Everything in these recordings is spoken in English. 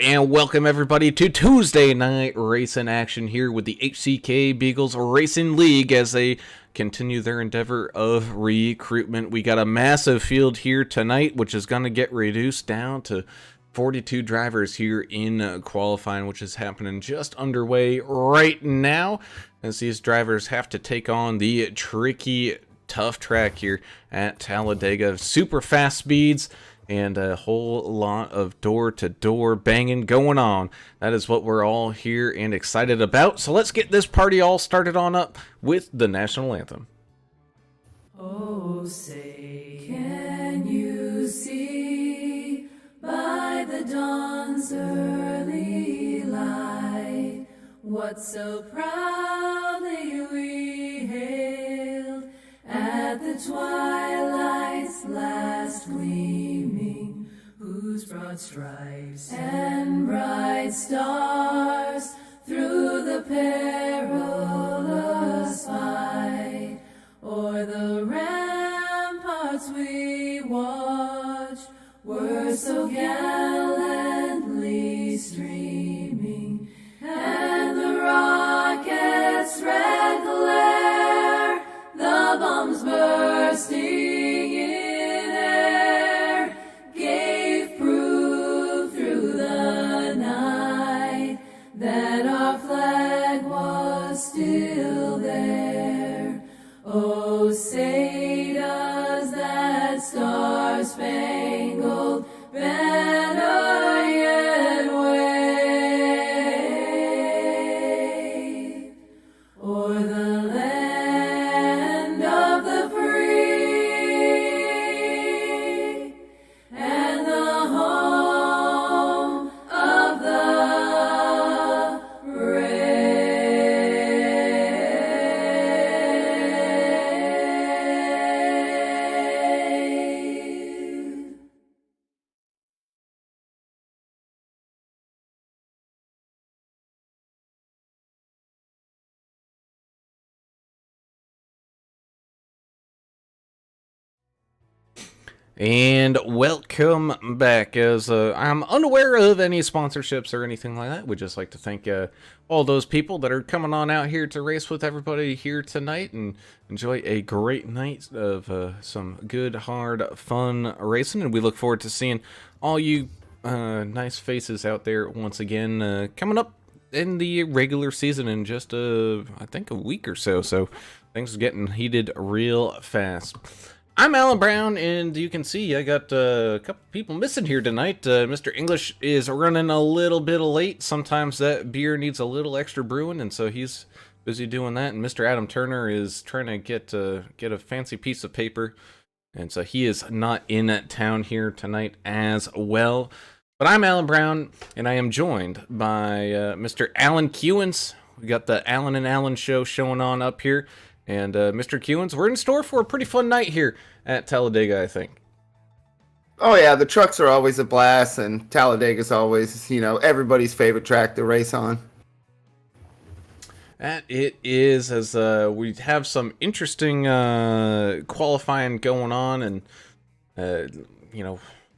And welcome everybody to Tuesday Night Racing Action here with the HCK Beagles Racing League as they continue their endeavor of recruitment. We got a massive field here tonight, which is going to get reduced down to 42 drivers here in qualifying, which is happening just underway right now as these drivers have to take on the tricky, tough track here at Talladega. Super fast speeds and a whole lot of door-to-door banging going on. That is what we're all here and excited about. So let's get this party all started on up with the national anthem. Oh, say, can you see by the dawn's early light what so proudly we hailed at the twilight's last gleaming, whose broad stripes and bright stars through the perilous fight o'er the ramparts we watched were so gallantly streaming, and the rockets' red glare, the bombs bursting in air, gave proof through the night that our flag was still there. Oh, say does that star-spangled banner yet wave o'er the land of the free and the home of the brave. And welcome back. As I'm unaware of any sponsorships or anything like that, we'd just like to thank all those people that are coming on out here to race with everybody here tonight and enjoy a great night of some good, hard, fun racing. And we look forward to seeing all you nice faces out there once again coming up in the regular season in just, I think, a week or so. So things are getting heated real fast. I'm Alan Brown, and you can see I got a couple people missing here tonight. Mr. English is running a little bit late. Sometimes that beer needs a little extra brewing, and so he's busy doing that. And Mr. Adam Turner is trying to get a fancy piece of paper, and so he is not in town here tonight as well. But I'm Alan Brown, and I am joined by Mr. Alan Kewins. We got the Alan and Alan show showing on up here. And Mr. Kewins, we're in store for a pretty fun night here at Talladega, I think. Oh yeah, the trucks are always a blast, and Talladega's always, everybody's favorite track to race on. That it is, as we have some interesting qualifying going on, and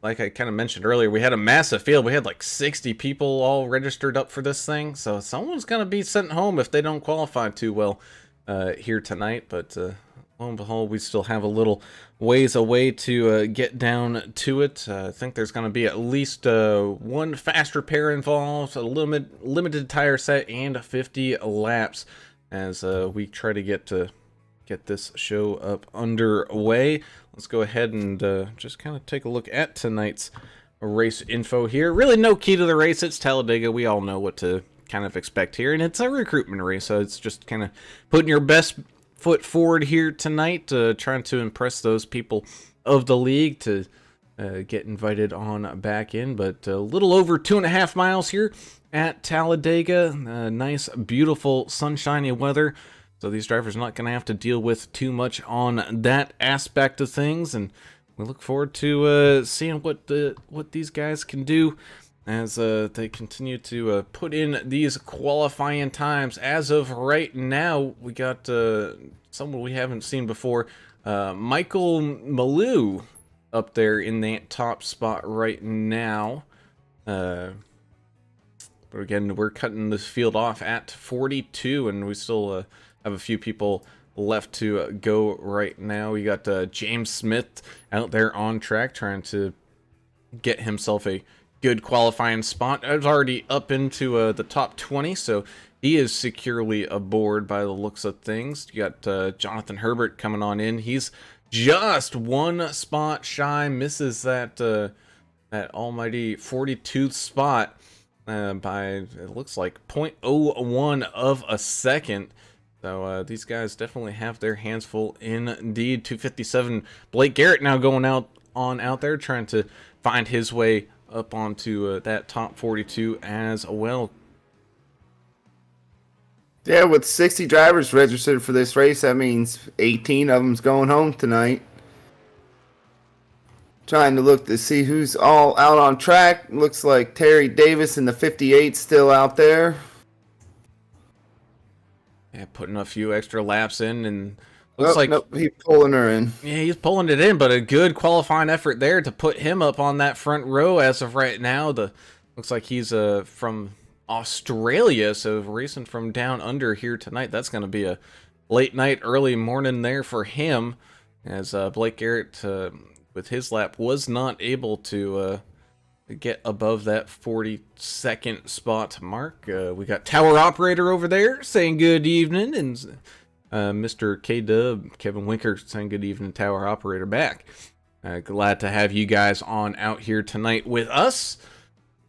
like I kind of mentioned earlier, we had a massive field. We had like 60 people all registered up for this thing, so someone's gonna be sent home if they don't qualify too well here tonight, but lo and behold, we still have a little ways away to get down to it. I think there's going to be at least one fast repair involved, a limited tire set, and 50 laps as we try to get this show up underway. Let's go ahead and just kind of take a look at tonight's race info here. Really no key to the race. It's Talladega. We all know what to kind of expect here, and it's a recruitment race, so it's just kind of putting your best foot forward here tonight, trying to impress those people of the league to get invited on back in. But a little over 2.5 miles here at Talladega. Nice, beautiful, sunshiny weather, so these drivers are not going to have to deal with too much on that aspect of things, and we look forward to seeing what these guys can do as they continue to put in these qualifying times. As of right now, we got someone we haven't seen before, Michael Malou up there in that top spot right now. But again, we're cutting this field off at 42, and we still have a few people left to go right now. We got James Smith out there on track trying to get himself a good qualifying spot. It's already up into the top 20, so he is securely aboard by the looks of things. You got Jonathan Herbert coming on in. He's just one spot shy, misses that that almighty 42th spot by, it looks like, 0.01 of a second. So these guys definitely have their hands full indeed. 257. Blake Garrett now going out there trying to find his way up onto that top 42 as well. Yeah, with 60 drivers registered for this race, that means 18 of them's going home tonight. Trying to look to see who's all out on track. Looks like Terry Davis in the 58 still out there. Yeah, putting a few extra laps in, and looks like nope, he's pulling her in. Yeah, he's pulling it in, but a good qualifying effort there to put him up on that front row as of right now. Looks like he's from Australia, so racing from down under here tonight. That's going to be a late night, early morning there for him, as Blake Garrett, with his lap, was not able to get above that 42nd spot mark. We got Tower Operator over there saying good evening, and Mr. K-Dub, Kevin Winker, saying good evening, Tower Operator back. Glad to have you guys on out here tonight with us.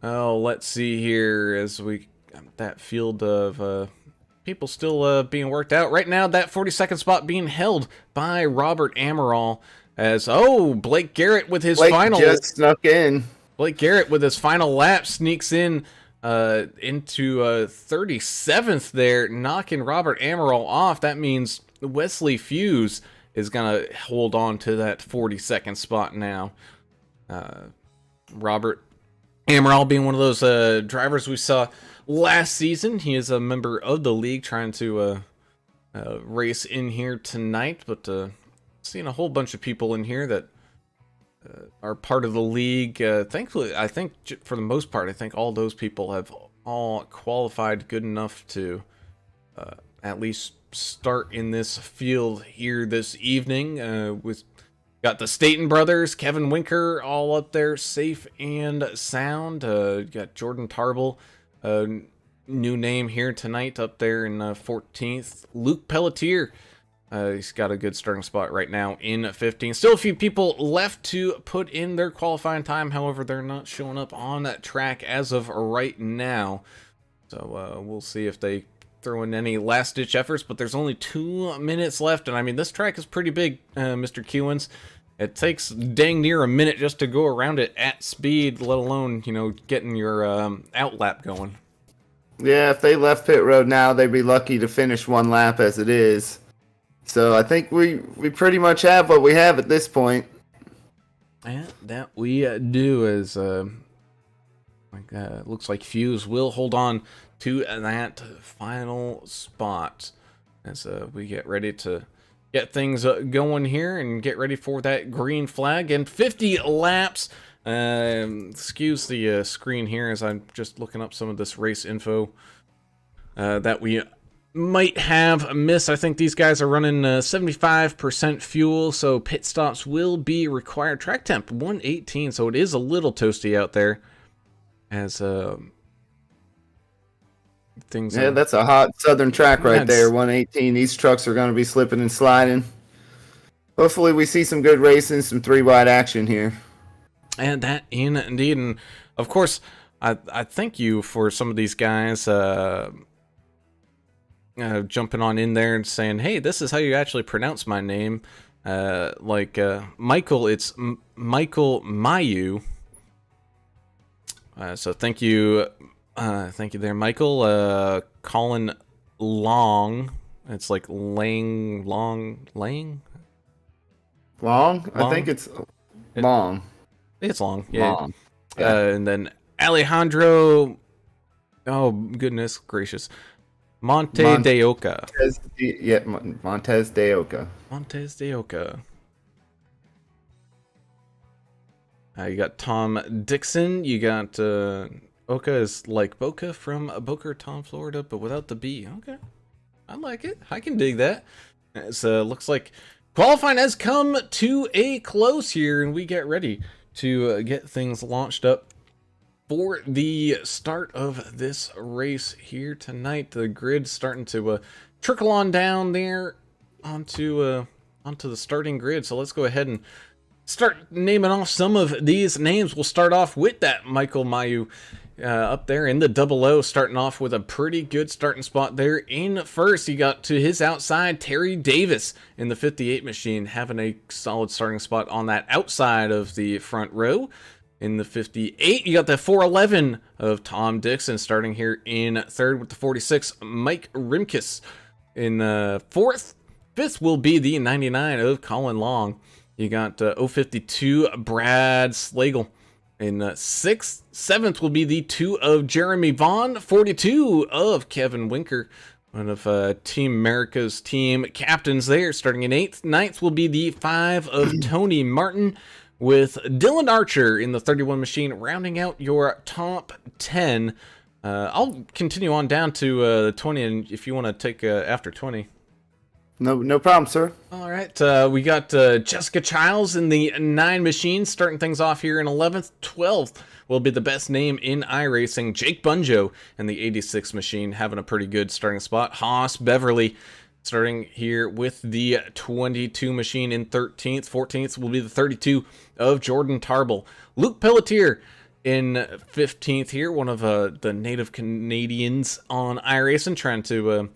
Oh, let's see here as we got that field of people still being worked out. Right now, that 42nd spot being held by Robert Amaral as, Blake Garrett with his final... just snuck in. Blake Garrett with his final lap sneaks in into 37th there, knocking Robert Amaral off. That means Wesley Fuse is going to hold on to that 42nd spot now. Robert Amaral being one of those drivers we saw last season. He is a member of the league trying to race in here tonight, but seeing a whole bunch of people in here that are part of the league. Thankfully, I think for the most part, I think all those people have all qualified good enough to at least start in this field here this evening. With got the Staten brothers, Kevin Winker, all up there safe and sound. Got Jordan Tarble, new name here tonight, up there in 14th. Luke Pelletier. He's got a good starting spot right now in 15th. Still a few people left to put in their qualifying time. However, they're not showing up on that track as of right now. So we'll see if they throw in any last-ditch efforts. But there's only 2 minutes left. And I mean, this track is pretty big, Mr. Kewins. It takes dang near a minute just to go around it at speed, let alone, getting your out lap going. Yeah, if they left pit road now, they'd be lucky to finish one lap as it is. So I think we pretty much have what we have at this point. Yeah, that we do. As looks like Fuse will hold on to that final spot as we get ready to get things going here and get ready for that green flag and 50 laps. Excuse the screen here as I'm just looking up some of this race info that we might have missed. I think these guys are running 75% fuel, so pit stops will be required. Track temp 118, so it is a little toasty out there. As things. Yeah, that's a hot southern track right there. 118. These trucks are going to be slipping and sliding. Hopefully, we see some good racing, some 3-wide action here. And that indeed, and of course, I thank you for some of these guys. Jumping on in there and saying, hey, this is how you actually pronounce my name. Michael, it's Michael Mayu. So thank you there, Michael. Colin Long. It's like Lang. I think it's long. It's long, yeah. Long. Yeah. And then Alejandro. Oh goodness gracious. Montes de Oca. Montes de Oca. Montes de Oca. You got Tom Dixon. You got Boca is like Boca from Boca Raton, Florida, but without the B. Okay. I like it. I can dig that. So looks like qualifying has come to a close here, and we get ready to get things launched up for the start of this race here tonight. The grid starting to trickle on down there onto the starting grid. So let's go ahead and start naming off some of these names. We'll start off with that Michael Mayu up there in the 00, starting off with a pretty good starting spot there. In first, you got to his outside, Terry Davis in the 58 machine, having a solid starting spot on that outside of the front row. In the 58, you got the 411 of Tom Dixon starting here in third with the 46, Mike Rimkus in fourth. Fifth will be the 99 of Colin Long. You got 052 Brad Slagle in sixth. Seventh will be the 2 of Jeremy Vaughn. 42 of Kevin Winker, one of Team America's team captains there, starting in eighth. Ninth will be the 5 of Tony Martin, with Dylan Archer in the 31 machine rounding out your top 10. I'll continue on down to 20, and if you want to take after 20. No problem, sir. All right, we got Jessica Childs in the 9 machine, starting things off here in 11th. 12th will be the best name in iRacing, Jake Bunjo in the 86 machine, having a pretty good starting spot. Haas Beverly starting here with the 22 machine in 13th. 14th will be the 32 of Jordan Tarble. Luke Pelletier in 15th here, one of the native Canadians on iRacing, trying to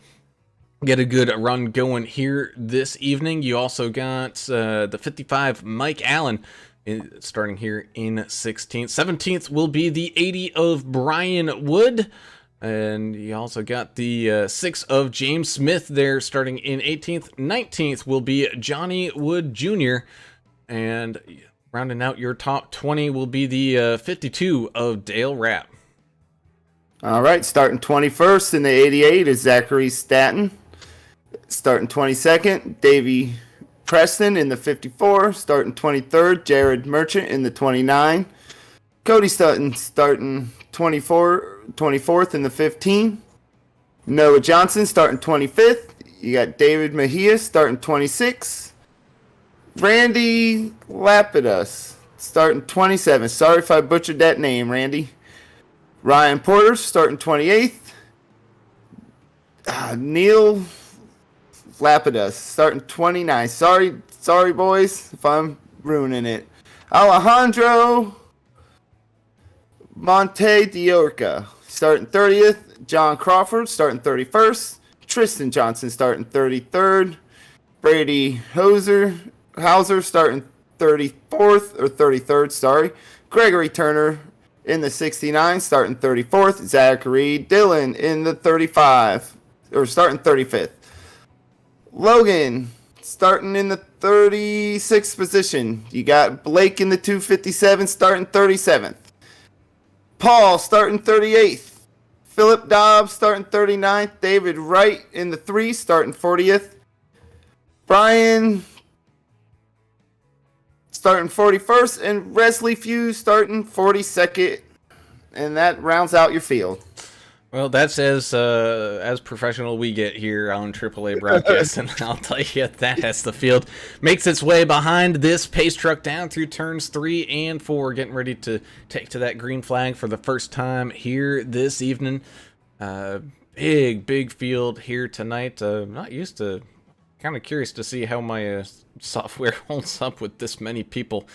get a good run going here this evening. You also got the 55 Mike Allen starting here in 16th. 17th will be the 80 of Brian Wood. And you also got the 6 of James Smith there starting in 18th. 19th will be Johnny Wood Jr. And rounding out your top 20 will be the 52 of Dale Rapp. All right, starting 21st in the 88 is Zachary Staton. Starting 22nd, Davey Preston in the 54. Starting 23rd, Jared Merchant in the 29. Cody Sutton starting 24th in the 15. Noah Johnson starting 25th. You got David Mejia starting 26. Randy Lapidus starting 27. Sorry if I butchered that name, Randy. Ryan Porter starting 28th. Neil Lapidus starting 29. Sorry boys if I'm ruining it. Alejandro Monte Diorca starting 30th. John Crawford starting 31st. Tristan Johnson starting 33rd. Brady Hauser starting 34th or 33rd, sorry. Gregory Turner in the 69 starting 34th. Zachary Dillon in the 35 or starting 35th. Logan starting in the 36th position. You got Blake in the 257 starting 37th. Paul starting 38th. Philip Dobbs starting 39th. David Wright in the 3 starting 40th. Brian starting 41st. And Wesley Few starting 42nd. And that rounds out your field. Well, that's as professional we get here on AAA broadcast, and I'll tell you, that has the field makes its way behind this pace truck down through turns 3 and 4, getting ready to take to that green flag for the first time here this evening. Big field here tonight. Not used to. Kind of curious to see how my software holds up with this many people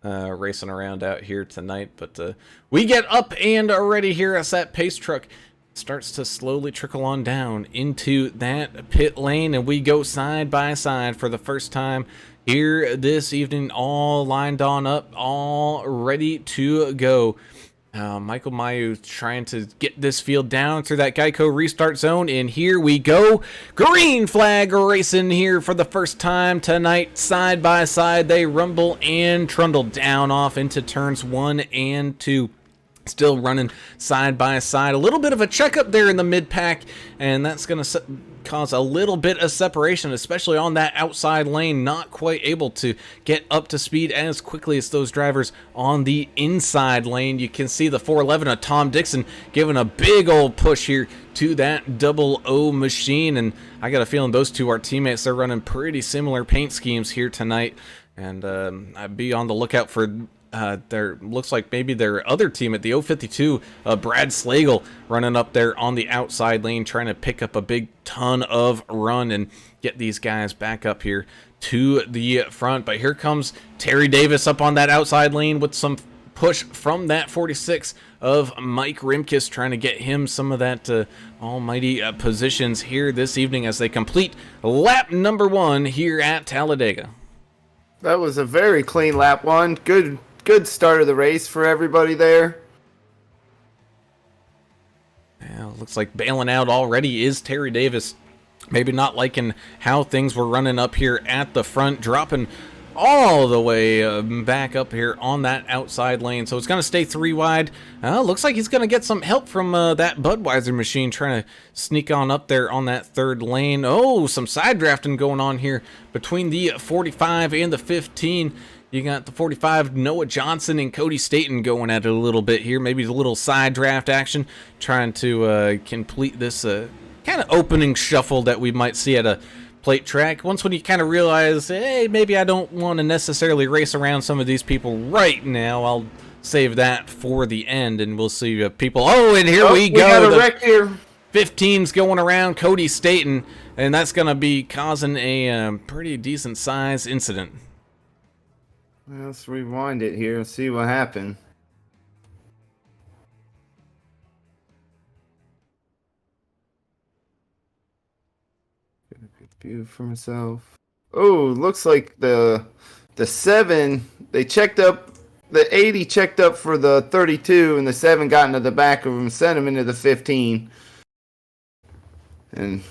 racing around out here tonight. But we get up and ready here as that pace truck starts to slowly trickle on down into that pit lane, and we go side by side for the first time here this evening, all lined on up, all ready to go. Michael Mayu trying to get this field down through that Geico restart zone, and here we go. Green flag racing here for the first time tonight. Side by side, they rumble and trundle down off into turns 1 and 2. still running side by side. A little bit of a checkup there in the mid-pack, and that's going to cause a little bit of separation, especially on that outside lane. Not quite able to get up to speed as quickly as those drivers on the inside lane. You can see the 411 of Tom Dixon giving a big old push here to that double O machine, and I got a feeling those two are teammates. They're running pretty similar paint schemes here tonight, and I'd be on the lookout for there looks like maybe their other team at the 052, Brad Slagle, running up there on the outside lane, trying to pick up a big ton of run and get these guys back up here to the front. But here comes Terry Davis up on that outside lane with some push from that 46 of Mike Rimkus, trying to get him some of that almighty positions here this evening as they complete lap number 1 here at Talladega. That was a very clean lap 1. Good start of the race for everybody there. Yeah, looks like bailing out already is Terry Davis. Maybe not liking how things were running up here at the front, dropping all the way back up here on that outside lane. So it's going to stay 3 wide. Looks like he's going to get some help from that Budweiser machine trying to sneak on up there on that 3rd lane. Oh, some side drafting going on here between the 45 and the 15. You got the 45, Noah Johnson and Cody Staten going at it a little bit here. Maybe a little side draft action, trying to complete this kind of opening shuffle that we might see at a plate track. Once when you kind of realize, hey, maybe I don't want to necessarily race around some of these people right now, I'll save that for the end, and we'll see people. Oh, and here we go. Got a wreck here. 15's going around Cody Staten, and that's going to be causing a pretty decent size incident. Let's rewind it here and see what happened. Get a good view for myself. Oh, looks like the 7, they checked up, the 80 checked up for the 32, and the 7 got into the back of him, sent him into the 15. And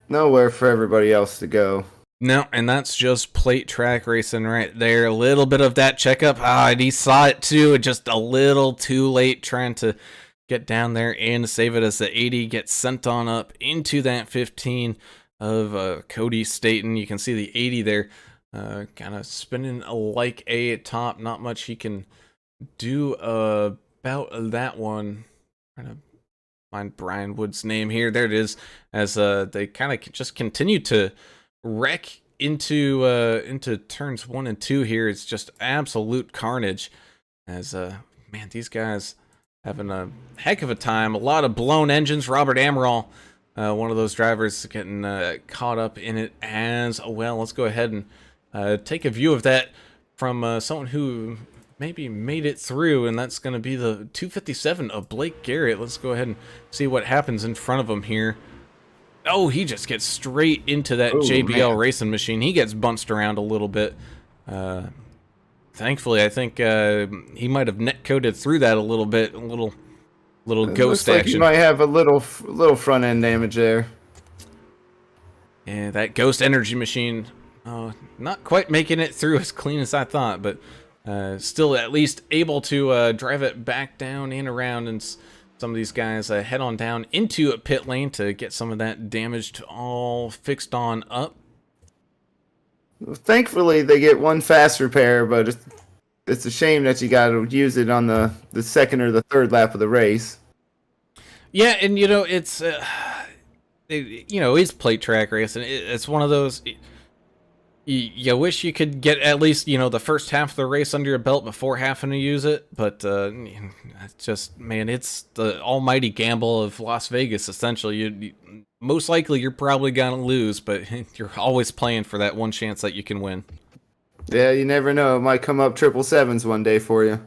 nowhere for everybody else to go. No, and that's just plate track racing right there. A little bit of that checkup. And he saw it too, just a little too late trying to get down there and save it as the 80 gets sent on up into that 15 of Cody Staten. You can see the 80 there kind of spinning like a top. Not much he can do about that one. Trying to find Brian Wood's name here. There it is, as they kind of just continue to wreck into turns 1 and 2 here. It's just absolute carnage as man, these guys having a heck of a time. A lot of blown engines. Robert Amaral, one of those drivers, getting caught up in it as well. Let's go ahead and take a view of that from someone who maybe made it through, and that's going to be the 257 of Blake Garrett. Let's go ahead and see what happens in front of him here. Oh, he just gets straight into that JBL racing machine. He gets bunched around a little bit. Thankfully, I think he might have net coded through that a little bit. A little ghost like action. He might have a little front end damage there. Yeah, that ghost energy machine, not quite making it through as clean as I thought, but still at least able to drive it back down and around, and some of these guys head on down into a pit lane to get some of that damage all fixed on up. Thankfully, they get one fast repair, but it's a shame that you got to use it on the 2nd or the 3rd lap of the race. Yeah, and it's it's plate track racing. It's one of those. You wish you could get at least the first half of the race under your belt before having to use it, but it's just, man, it's the almighty gamble of Las Vegas. Essentially, you most likely you're probably gonna lose, but you're always playing for that one chance that you can win. Yeah, you never know. It might come up 777s one day for you.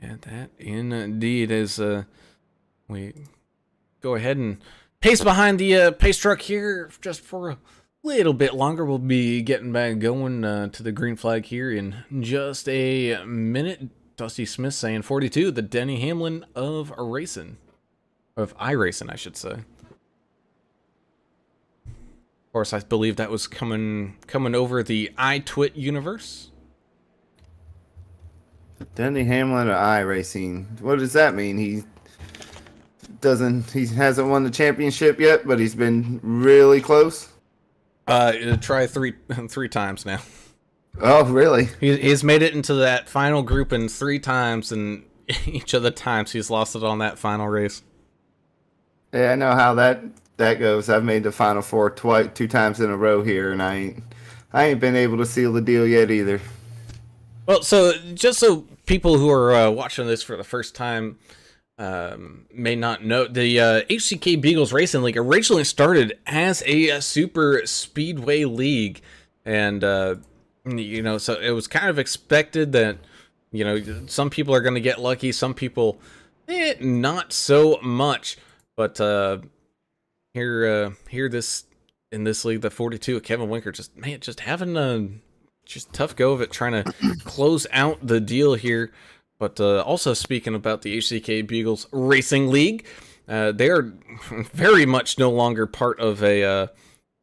And that indeed is we go ahead and pace behind the pace truck here just for a little bit longer. We'll be getting back going to the green flag here in just a minute. Dusty Smith saying 42, the Denny Hamlin of iRacing, I should say. course, I believe that was coming over the iTwit universe. Denny Hamlin or iRacing? What does that mean? He hasn't won the championship yet, but he's been really close. Try three times now. Oh, really? He's made it into that final group in 3 times, and each of the times he's lost it on that final race. Yeah, I know how that goes. I've made the Final Four 2 times in a row here, and I ain't been able to seal the deal yet either. Well, so just so people who are watching this for the first time may not know, the HCK Beagles Racing League originally started as a super speedway league, and so it was kind of expected that some people are going to get lucky, some people not so much. But here in this league, the 42 of Kevin Winker, just having a tough go of it, trying to close out the deal here. But also speaking about the HCK Beagles Racing League, they are very much no longer part of a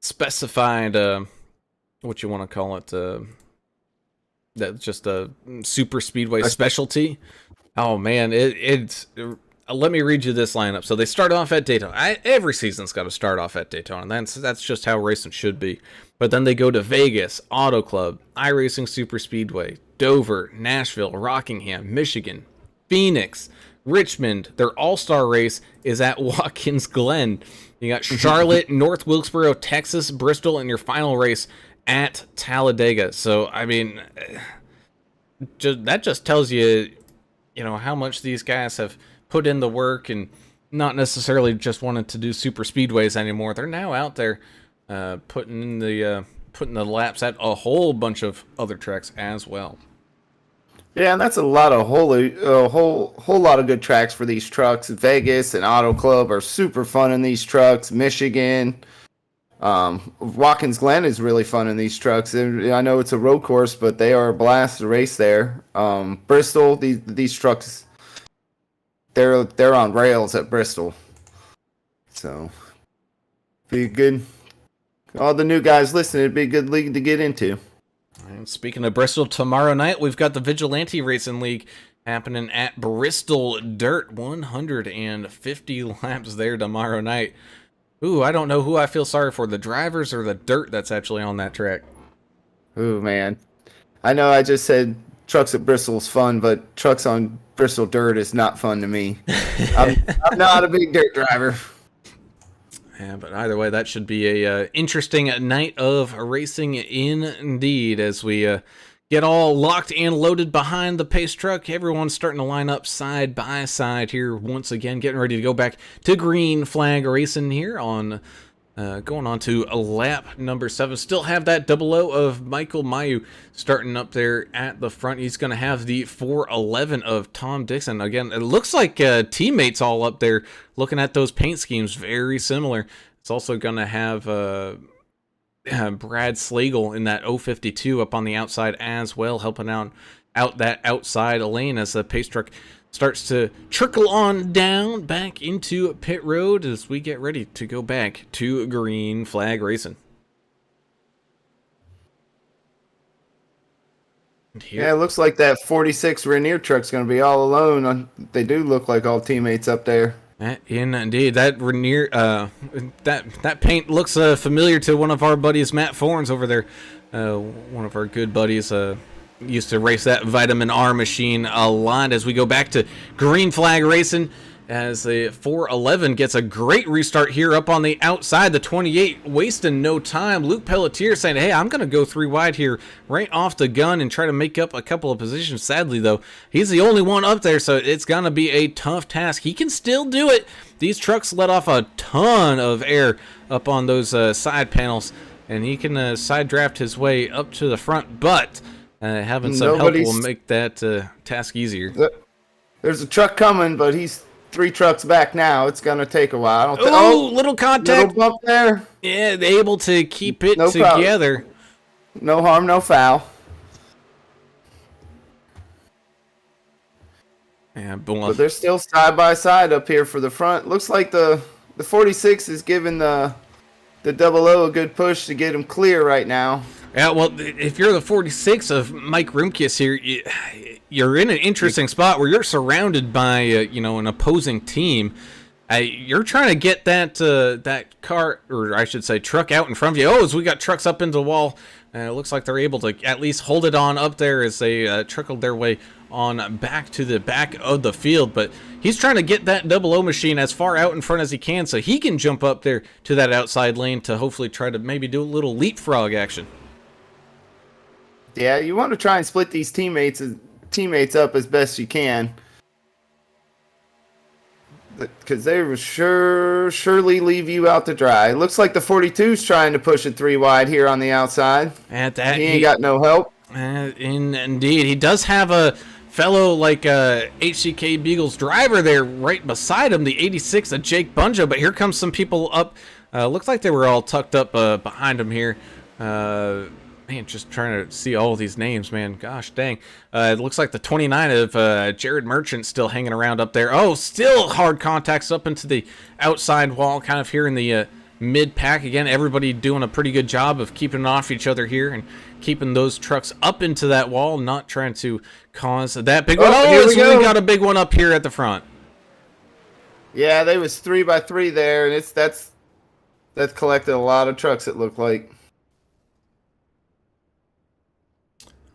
specified, what you want to call it, that's just a super speedway specialty. Oh man, it's let me read you this lineup. So they start off at Daytona. Every season's got to start off at Daytona. And that's just how racing should be. But then they go to Vegas, Auto Club, iRacing Super Speedway, Dover, Nashville, Rockingham, Michigan, Phoenix, Richmond. Their all-star race is at Watkins Glen. You got Charlotte, North Wilkesboro, Texas, Bristol, and your final race at Talladega. So, I mean, that just tells you, how much these guys have put in the work and not necessarily just wanted to do super speedways anymore. They're now out there putting the laps at a whole bunch of other tracks as well. Yeah, and that's a whole lot of good tracks for these trucks. Vegas and Auto Club are super fun in these trucks. Michigan, Watkins Glen is really fun in these trucks. I know it's a road course, but they are a blast to race there. Bristol, these trucks, they're on rails at Bristol, so be good. All the new guys listening, it'd be a good league to get into. And speaking of Bristol, tomorrow night we've got the Vigilante Racing League happening at Bristol Dirt. 150 laps there tomorrow night. Ooh, I don't know who I feel sorry for, the drivers or the dirt that's actually on that track. Ooh, man. I know I just said trucks at Bristol's fun, but trucks on Bristol Dirt is not fun to me. I'm not a big dirt driver. Yeah, but either way, that should be a interesting night of racing indeed, as we get all locked and loaded behind the pace truck. Everyone's starting to line up side by side here once again, getting ready to go back to green flag racing here on going on to lap number 7. Still have that 00 of Michael Mayu starting up there at the front. He's going to have the 411 of Tom Dixon. Again, it looks like teammates all up there looking at those paint schemes, very similar. It's also going to have Brad Slagle in that 052 up on the outside as well, helping out that outside lane as the pace truck starts to trickle on down back into pit road as we get ready to go back to green flag racing. Yeah, it looks like that 46 Rainier truck's going to be all alone. They do look like all teammates up there. Indeed, that Rainier, that paint looks familiar to one of our buddies, Matt Forns over there. One of our good buddies, used to race that Vitamin R machine a lot. As we go back to green flag racing, as the 411 gets a great restart here up on the outside. The 28 wasting no time. Luke Pelletier saying, hey, I'm going to go 3 wide here right off the gun and try to make up a couple of positions. Sadly, though, he's the only one up there, so it's going to be a tough task. He can still do it. These trucks let off a ton of air up on those side panels, and he can side draft his way up to the front, but having some help will make that task easier. There's a truck coming, but he's 3 trucks back now. It's going to take a while. Little contact. Little bump there. Yeah, they're able to keep it together. No harm, no foul. Yeah, but they're still side by side up here for the front. Looks like the 46 is giving the the double O a good push to get him clear right now. Yeah, well, if you're the 46 of Mike Rumkis here, you're in an interesting spot where you're surrounded by, an opposing team. You're trying to get that car, or I should say truck out in front of you. Oh, as we got trucks up into the wall, it looks like they're able to at least hold it on up there as they trickled their way on back to the back of the field. But he's trying to get that double O machine as far out in front as he can so he can jump up there to that outside lane to hopefully try to maybe do a little leapfrog action. Yeah, you want to try and split these teammates up as best you can. Because they will surely leave you out to dry. It looks like the 42's trying to push it 3 wide here on the outside. At that, he ain't got no help. Indeed. He does have a fellow like HCK Beagle's driver there right beside him, the 86, Jake Bunja. But here comes some people up. Looks like they were all tucked up behind him here. Man, just trying to see all these names, man. Gosh dang. It looks like the 29 of Jared Merchant still hanging around up there. Oh, still hard contacts up into the outside wall, kind of here in the mid-pack. Again, everybody doing a pretty good job of keeping off each other here and keeping those trucks up into that wall, not trying to cause that big one. Oh, we got a big one up here at the front. Yeah, they was 3x3 there, and that's collected a lot of trucks, it looked like.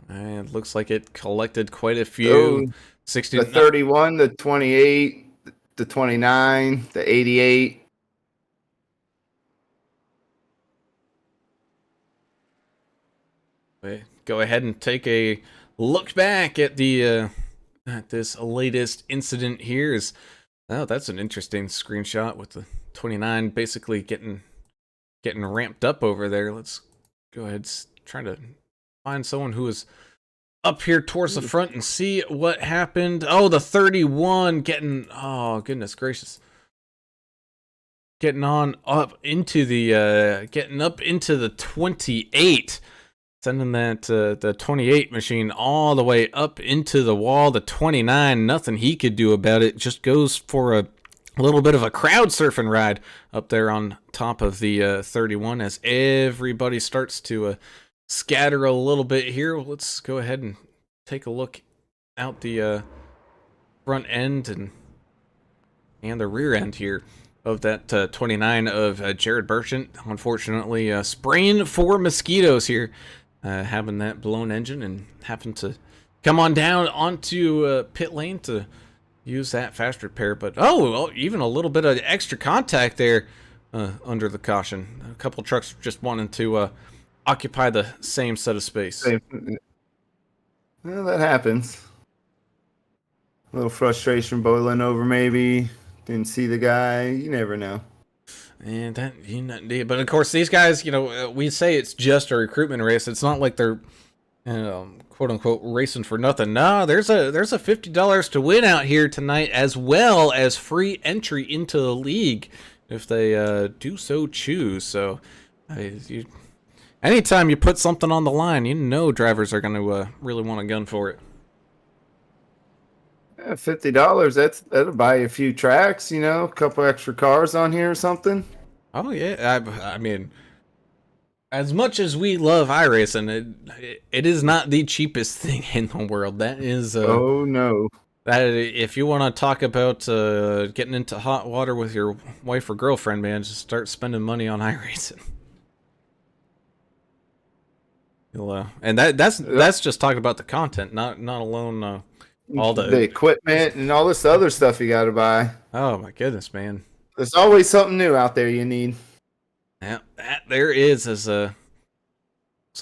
And it looks like it collected quite a few. 60, the 31, the 28, the 29, the 88. Go ahead and take a look back at the at this latest incident here. Oh, that's an interesting screenshot with the 29 basically getting ramped up over there. Let's go ahead and try to find someone who is up here towards the front and see what happened. Oh, the 31 getting, oh goodness gracious, getting up into the 28, sending that the 28 machine all the way up into the wall. The 29, nothing he could do about it, just goes for a little bit of a crowd surfing ride up there on top of the 31 as everybody starts to scatter a little bit here. Let's go ahead and take a look out the front end and the rear end here of that 29 of Jared Burchant. Unfortunately, spraying for mosquitoes here, having that blown engine and having to come on down onto pit lane to use that fast repair. But even a little bit of extra contact there under the caution. A couple trucks just wanting to occupy the same set of space. Well, that happens. A little frustration boiling over, maybe. Didn't see the guy. You never know. And that, but of course, these guys, we say it's just a recruitment race. It's not like they're, quote unquote, racing for nothing. No, there's a $50 to win out here tonight, as well as free entry into the league if they do so choose. So, anytime you put something on the line, drivers are going to really want a gun for it. Yeah, $50, that'll buy you a few tracks, a couple extra cars on here or something. Oh, yeah. I mean, as much as we love iRacing, it is not the cheapest thing in the world. That is... oh, no. That if you want to talk about getting into hot water with your wife or girlfriend, man, just start spending money on iRacing. And that's just talking about the content, not alone all the equipment and all this other stuff you got to buy. Oh my goodness, man! There's always something new out there you need. Yeah, that there is. As looks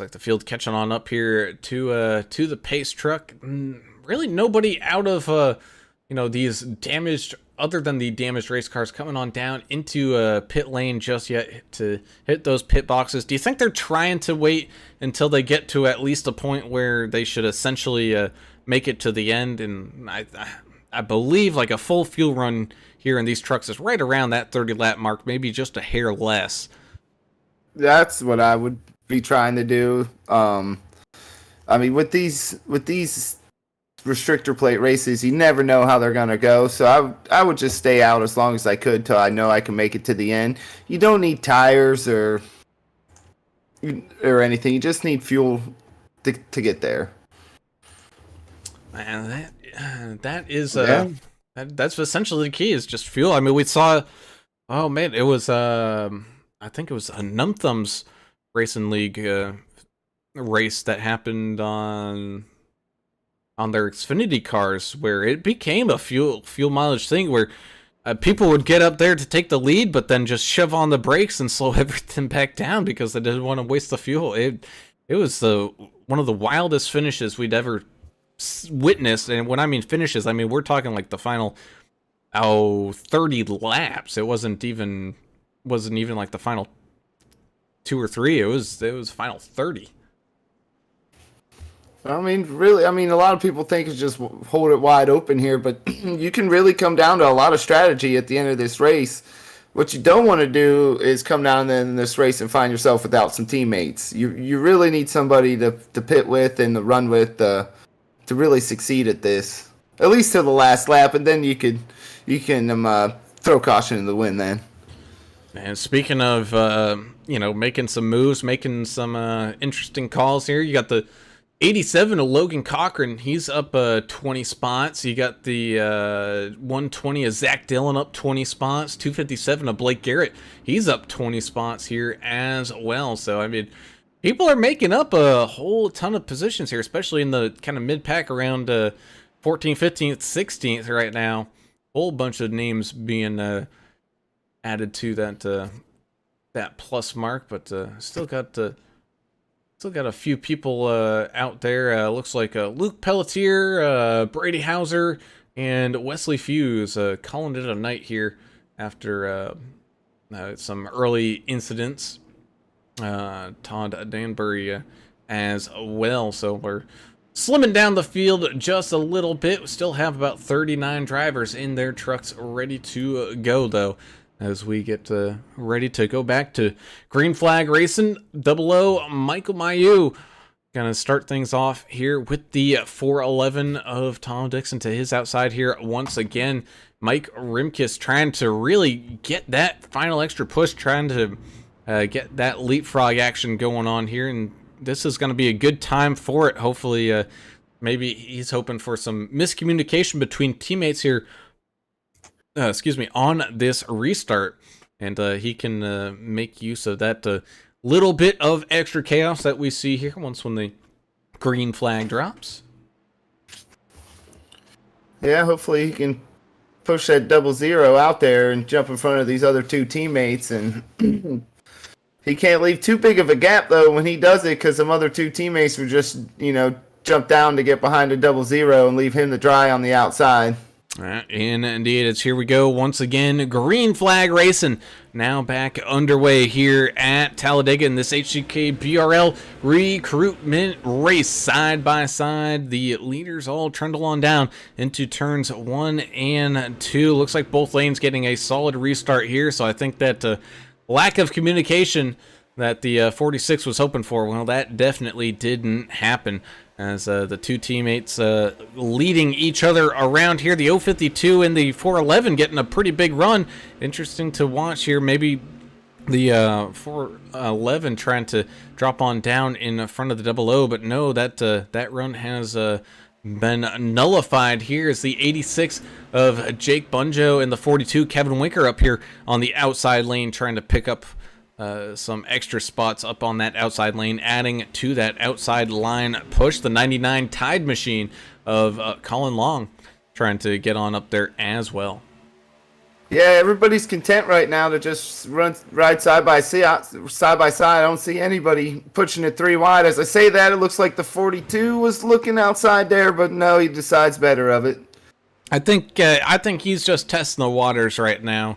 like the field catching on up here to the pace truck. Really, nobody out of these damaged, other than the damaged race cars, coming on down into pit lane just yet to hit those pit boxes. Do you think they're trying to wait until they get to at least a point where they should essentially make it to the end? And I believe like a full fuel run here in these trucks is right around that 30 lap mark, maybe just a hair less. That's what I would be trying to do. I mean, with these restrictor plate races, you never know how they're gonna go. So I would just stay out as long as I could till I know I can make it to the end. You don't need tires or anything. You just need fuel to get there. Man, that is that's essentially the key, is just fuel. I mean, we saw, oh man, it was I think it was a Num Thumbs Racing League race that happened on their Xfinity cars, where it became a fuel mileage thing, where people would get up there to take the lead, but then just shove on the brakes and slow everything back down because they didn't want to waste the fuel. It was one of the wildest finishes we'd ever witnessed. And when I mean finishes, I mean we're talking like the final 30 laps. It wasn't even like the final 2 or 3. It was final 30. I mean, really, a lot of people think it's just hold it wide open here, but you can really come down to a lot of strategy at the end of this race. What you don't want to do is come down in this race and find yourself without some teammates. You really need somebody to pit with and to run with to really succeed at this, at least till the last lap, and then you can throw caution in the wind then. And speaking of making some moves, making some interesting calls here, you got the 87 of Logan Cochran. He's up 20 spots. You got the 120 of Zach Dillon up 20 spots. 257 of Blake Garrett. He's up 20 spots here as well. So, I mean, people are making up a whole ton of positions here, especially in the kind of mid-pack around 14th, 15th, 16th right now. Whole bunch of names being added to that plus mark, but still got a few people out there. Looks like Luke Pelletier, Brady Hauser, and Wesley Fuse calling it a night here after some early incidents. Todd Danbury as well. So we're slimming down the field just a little bit. We still have about 39 drivers in their trucks ready to go, though, as we get ready to go back to green flag racing. 00 Michael Mayu gonna start things off here with the 411 of Tom Dixon to his outside here once again. Mike Rimkus trying to really get that final extra push, trying to get that leapfrog action going on here, and this is going to be a good time for it. Hopefully, maybe he's hoping for some miscommunication between teammates here on this restart, and he can make use of that little bit of extra chaos that we see here when the green flag drops. Yeah, hopefully he can push that 00 out there and jump in front of these other two teammates, and he can't leave too big of a gap though when he does it, because some other two teammates would just jump down to get behind a 00 and leave him to dry on the outside. And indeed, it's here we go once again. Green flag racing now back underway here at Talladega in this HCKBRL recruitment race. Side by side, the leaders all trundle on down into turns 1 and 2. Looks like both lanes getting a solid restart here, so I think that lack of communication that the 46 was hoping for, well, that definitely didn't happen, as the two teammates leading each other around here. The 052 and the 411 getting a pretty big run. Interesting to watch here. Maybe the 411 trying to drop on down in front of the 00, but no, that run has been nullified. Here is the 86 of Jake Bunjo and the 42 Kevin Winker up here on the outside lane, trying to pick up some extra spots up on that outside lane, adding to that outside line push. The 99 Tide Machine of Colin Long trying to get on up there as well. Yeah, everybody's content right now to just ride side by side. I don't see anybody pushing it 3 wide. As I say that, it looks like the 42 was looking outside there, but no, he decides better of it. I think he's just testing the waters right now.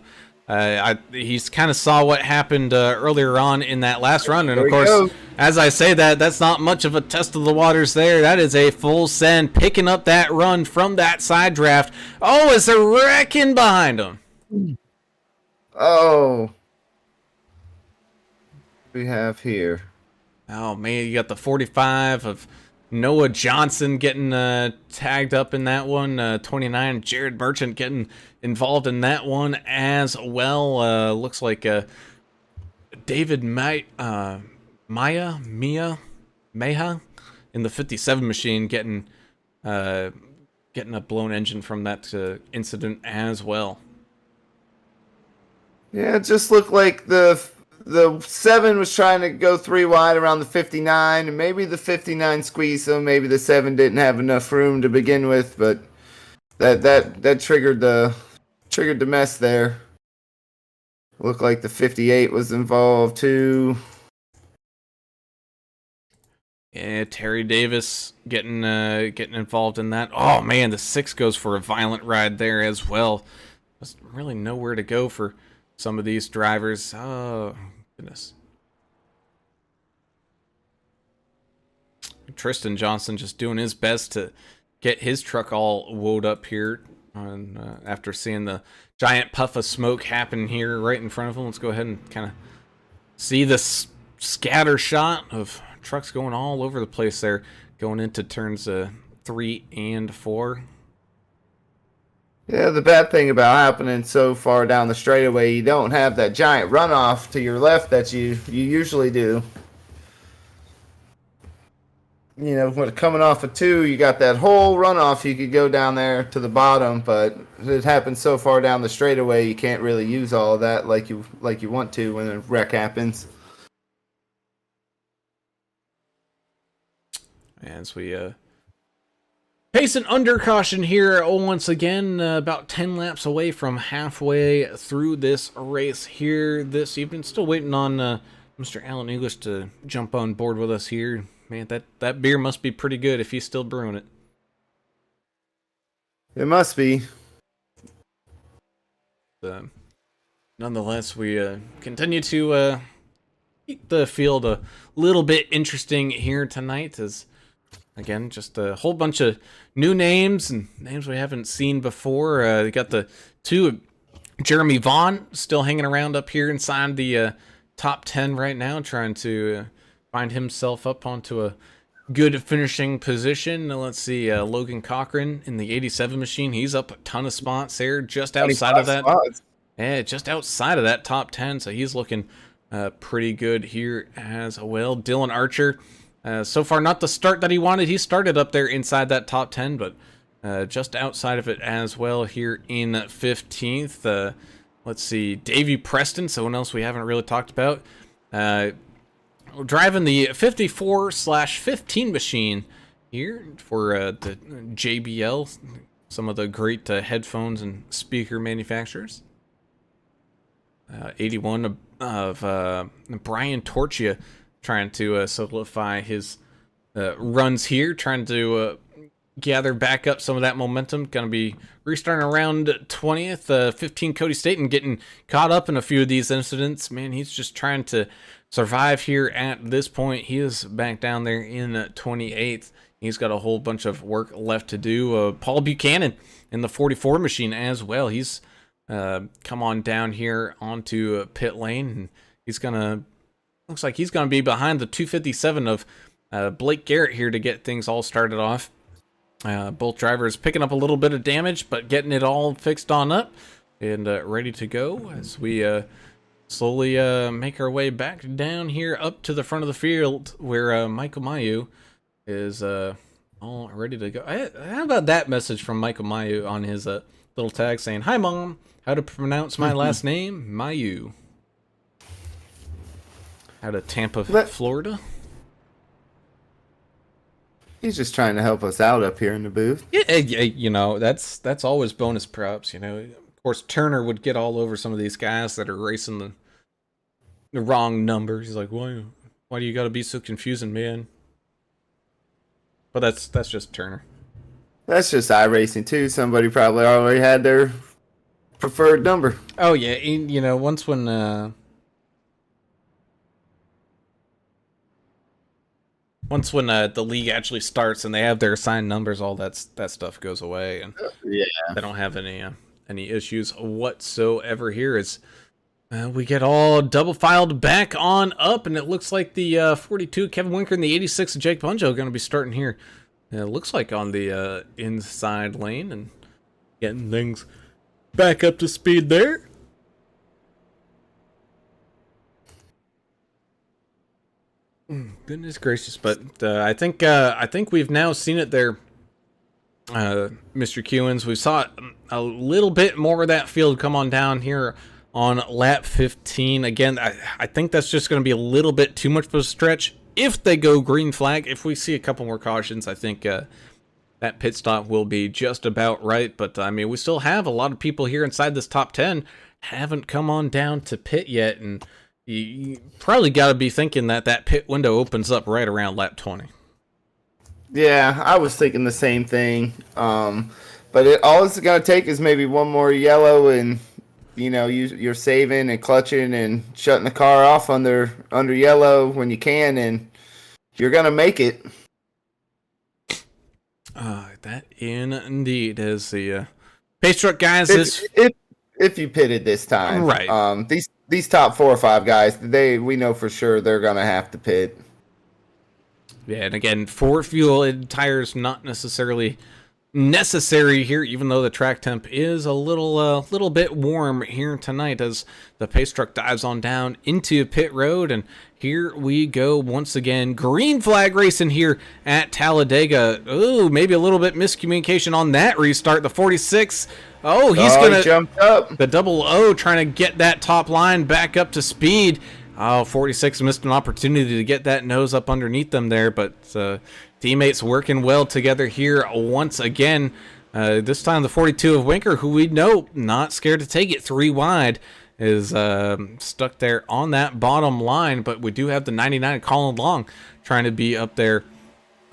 He's kind of saw what happened earlier on in that last run, and of course, as I say that, that's not much of a test of the waters there. That is a full send, picking up that run from that side draft. Oh, it's a wrecking behind him. Oh, we have here. Oh man, you got the 45 of Noah Johnson getting tagged up in that one. 29, Jared Merchant getting involved in that one as well. Looks like David Meha in the 57 machine getting a blown engine from that incident as well. Yeah, it just looked like the 7 was trying to go 3 wide around the 59, and maybe the 59 squeezed, so maybe the 7 didn't have enough room to begin with, but that triggered the mess there. Looked like the 58 was involved too. Yeah, Terry Davis getting involved in that. Oh man, the 6 goes for a violent ride there as well. There's really nowhere to go for some of these drivers. Oh goodness. Tristan Johnson just doing his best to get his truck all woed up here. After seeing the giant puff of smoke happen here right in front of him, let's go ahead and kind of see this scatter shot of trucks going all over the place there, going into turns 3 and 4. Yeah, the bad thing about happening so far down the straightaway, you don't have that giant runoff to your left that you usually do. You know, when coming off of 2, you got that whole runoff. You could go down there to the bottom, but it happens so far down the straightaway, you can't really use all of that like you want to when a wreck happens. As we pace an under caution here once again, about 10 laps away from halfway through this race here this evening. Still waiting on Mr. Alan English to jump on board with us here. Man, that beer must be pretty good if he's still brewing it. It must be. Nonetheless, we continue to keep the field a little bit interesting here tonight, as again, just a whole bunch of new names and names we haven't seen before. We got the 2, Jeremy Vaughn, still hanging around up here inside the top 10 right now, trying to find himself up onto a good finishing position. Let's see, Logan Cochran in the 87 machine. He's up a ton of spots there, just outside of that. Spots. Yeah, just outside of that top 10, so he's looking pretty good here as well. Dylan Archer, so far not the start that he wanted. He started up there inside that top 10, but just outside of it as well here in 15th. Let's see, Davey Preston, someone else we haven't really talked about. Driving the 54/15 machine here for the JBL, some of the great headphones and speaker manufacturers. 81 of Brian Torchia, trying to solidify his runs here, trying to gather back up some of that momentum. Going to be restarting around 20th. 15 Cody Staten getting caught up in a few of these incidents. Man, he's just trying to survive here at this point. He is back down there in 28th. He's got a whole bunch of work left to do. Paul Buchanan in the 44 machine as well. He's come on down here onto pit lane, and he's gonna, looks like he's gonna be behind the 257 of Blake Garrett here to get things all started off. Both drivers picking up a little bit of damage, but getting it all fixed on up and ready to go as we slowly make our way back down here up to the front of the field, where Michael Mayu is all ready to go. How about that message from Michael Mayu on his little tag saying, "Hi Mom, how to pronounce my last name? Mayu." Out of Tampa, Florida. He's just trying to help us out up here in the booth. Yeah, you know, that's always bonus props. You know, of course Turner would get all over some of these guys that are racing the wrong numbers. He's like, why do you got to be so confusing, man? But that's just Turner. That's just iRacing too. Somebody probably already had their preferred number. Oh yeah, you know, once when the league actually starts and they have their assigned numbers, all that stuff goes away, and Yeah, they don't have any issues whatsoever here. As We get all double filed back on up, and it looks like the 42 Kevin Winker and the 86 Jake Bunjo are going to be starting here. It looks like on the inside lane and getting things back up to speed there. Goodness gracious, but I think we've now seen it there, Mr. Kewins. We saw a little bit more of that field come on down here on lap 15. Again, I think that's just going to be a little bit too much of a stretch. If they go green flag, if we see a couple more cautions, I think that pit stop will be just about right. But, I mean, we still have a lot of people here inside this top 10 haven't come on down to pit yet. And you probably got to be thinking that that pit window opens up right around lap 20. Yeah, I was thinking the same thing. But all it's going to take is maybe one more yellow and... you're saving and clutching and shutting the car off under yellow when you can, and you're gonna make it. That indeed is the pace truck guys. If you pitted this time, right? These top 4 or 5 guys, we know for sure they're gonna have to pit. Yeah, and again, for fuel and tires, not necessarily necessary here, even though the track temp is a little bit warm here tonight as the pace truck dives on down into pit road. And here we go once again, green flag racing here at Talladega. Ooh, maybe a little bit miscommunication on that restart. The 46, he jumped up. The 00 trying to get that top line back up to speed. 46 missed an opportunity to get that nose up underneath them there, but teammates working well together here once again. This time the 42 of Winker, who we know not scared to take it 3 wide, is stuck there on that bottom line, but we do have the 99 Colin Long trying to be up there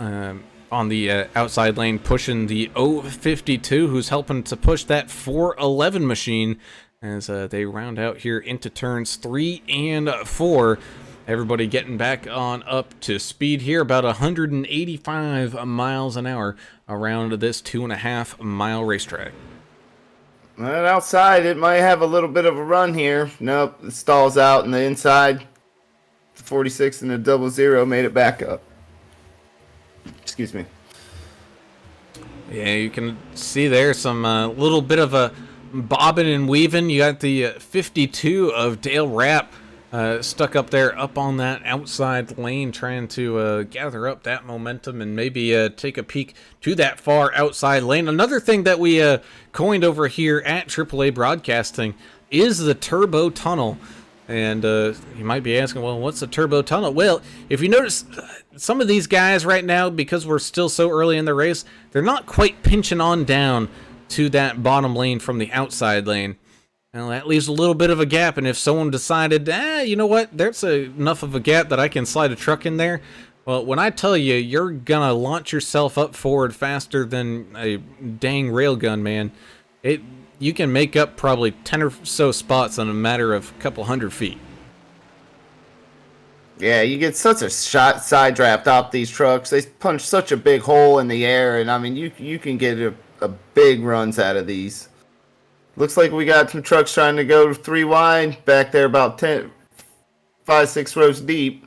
on the outside lane, pushing the 052, who's helping to push that 411 machine as they round out here into turns 3 and 4. Everybody getting back on up to speed here, about 185 miles an hour around this 2.5 mile racetrack. Well, outside, it might have a little bit of a run here. Nope, it stalls out, and the inside, the 46 and the 00 made it back up. Excuse me. Yeah, you can see there some little bit of a bobbing and weaving. You got the 52 of Dale Rapp stuck up there, up on that outside lane, trying to gather up that momentum and maybe take a peek to that far outside lane. Another thing that we coined over here at AAA Broadcasting is the turbo tunnel. And you might be asking, well, what's a turbo tunnel? Well, if you notice, some of these guys right now, because we're still so early in the race, they're not quite pinching on down to that bottom lane from the outside lane. Well, that leaves a little bit of a gap, and if someone decided, you know what, there's enough of a gap that I can slide a truck in there, well, when I tell you, you're gonna launch yourself up forward faster than a dang railgun, man. You can make up probably 10 or so spots in a matter of a couple hundred feet. Yeah, you get such a shot side draft off these trucks. They punch such a big hole in the air, and I mean, you can get a big runs out of these. Looks like we got some trucks trying to go 3 wide back there, about 5, 6 rows deep.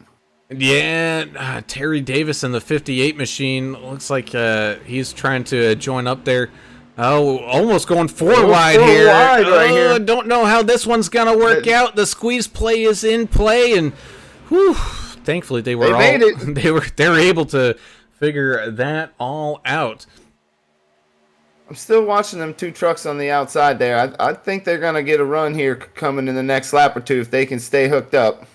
Yeah, Terry Davis in the 58 machine. Looks like he's trying to join up there. Oh, almost going 4 wide here. Right here. Don't know how this one's gonna work out. The squeeze play is in play, and whew, thankfully they made it. They were able to figure that all out. I'm still watching them 2 trucks on the outside there. I think they're going to get a run here coming in the next lap or 2 if they can stay hooked up.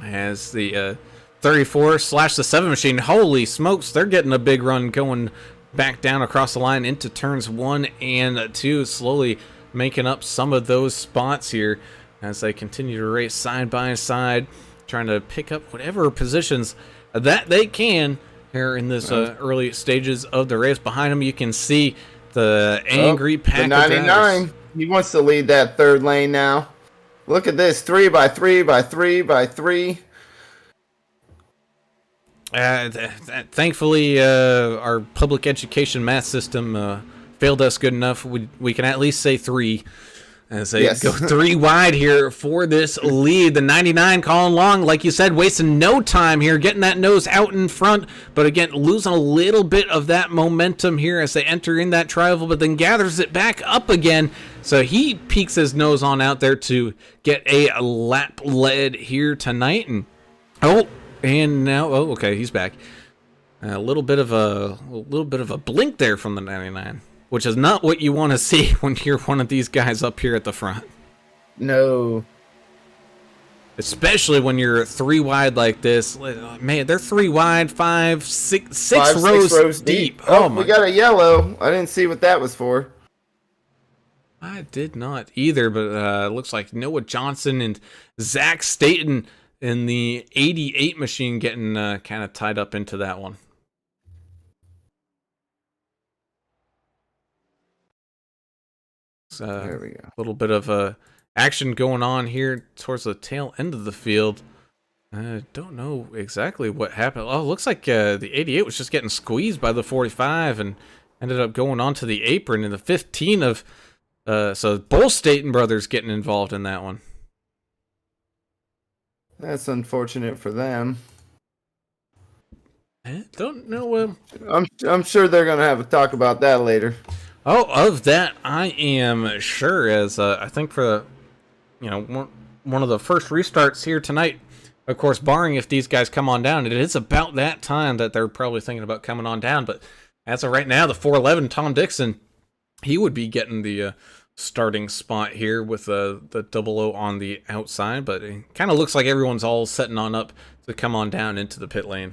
As the 34/the 7 machine, holy smokes, they're getting a big run going back down across the line into turns 1 and 2, slowly making up some of those spots here as they continue to race side by side, trying to pick up whatever positions that they can here in this early stages of the race. Behind him, you can see the angry pack of 99. drivers. He wants to lead that 3rd lane now. Look at this, 3 by 3 by 3 by 3. Thankfully, our public education math system failed us good enough. We can at least say 3. as they go 3 wide here for this lead. The 99 calling long, like you said, wasting no time here, getting that nose out in front, but again, losing a little bit of that momentum here as they enter in that tri-oval, but then gathers it back up again. So he peeks his nose on out there to get a lap lead here tonight. And now, okay, he's back. A little bit of a blink there from the 99. Which is not what you want to see when you're one of these guys up here at the front. No. Especially when you're 3 wide like this. Man, they're 3 wide, 6 rows deep. Oh, we got a yellow. I didn't see what that was for. I did not either, but looks like Noah Johnson and Zach Staten in the 88 machine getting kind of tied up into that one. There we go. A little bit of action going on here towards the tail end of the field. I don't know exactly what happened. Oh, it looks like the 88 was just getting squeezed by the 45 and ended up going onto the apron in the 15 of... so both Staten brothers getting involved in that one. That's unfortunate for them. I don't know. I'm sure they're going to have a talk about that later. Oh, of that I am sure, as I think for one of the first restarts here tonight, of course, barring if these guys come on down, it is about that time that they're probably thinking about coming on down. But as of right now, the 411 Tom Dixon, he would be getting the starting spot here with the 00 on the outside. But it kind of looks like everyone's all setting on up to come on down into the pit lane.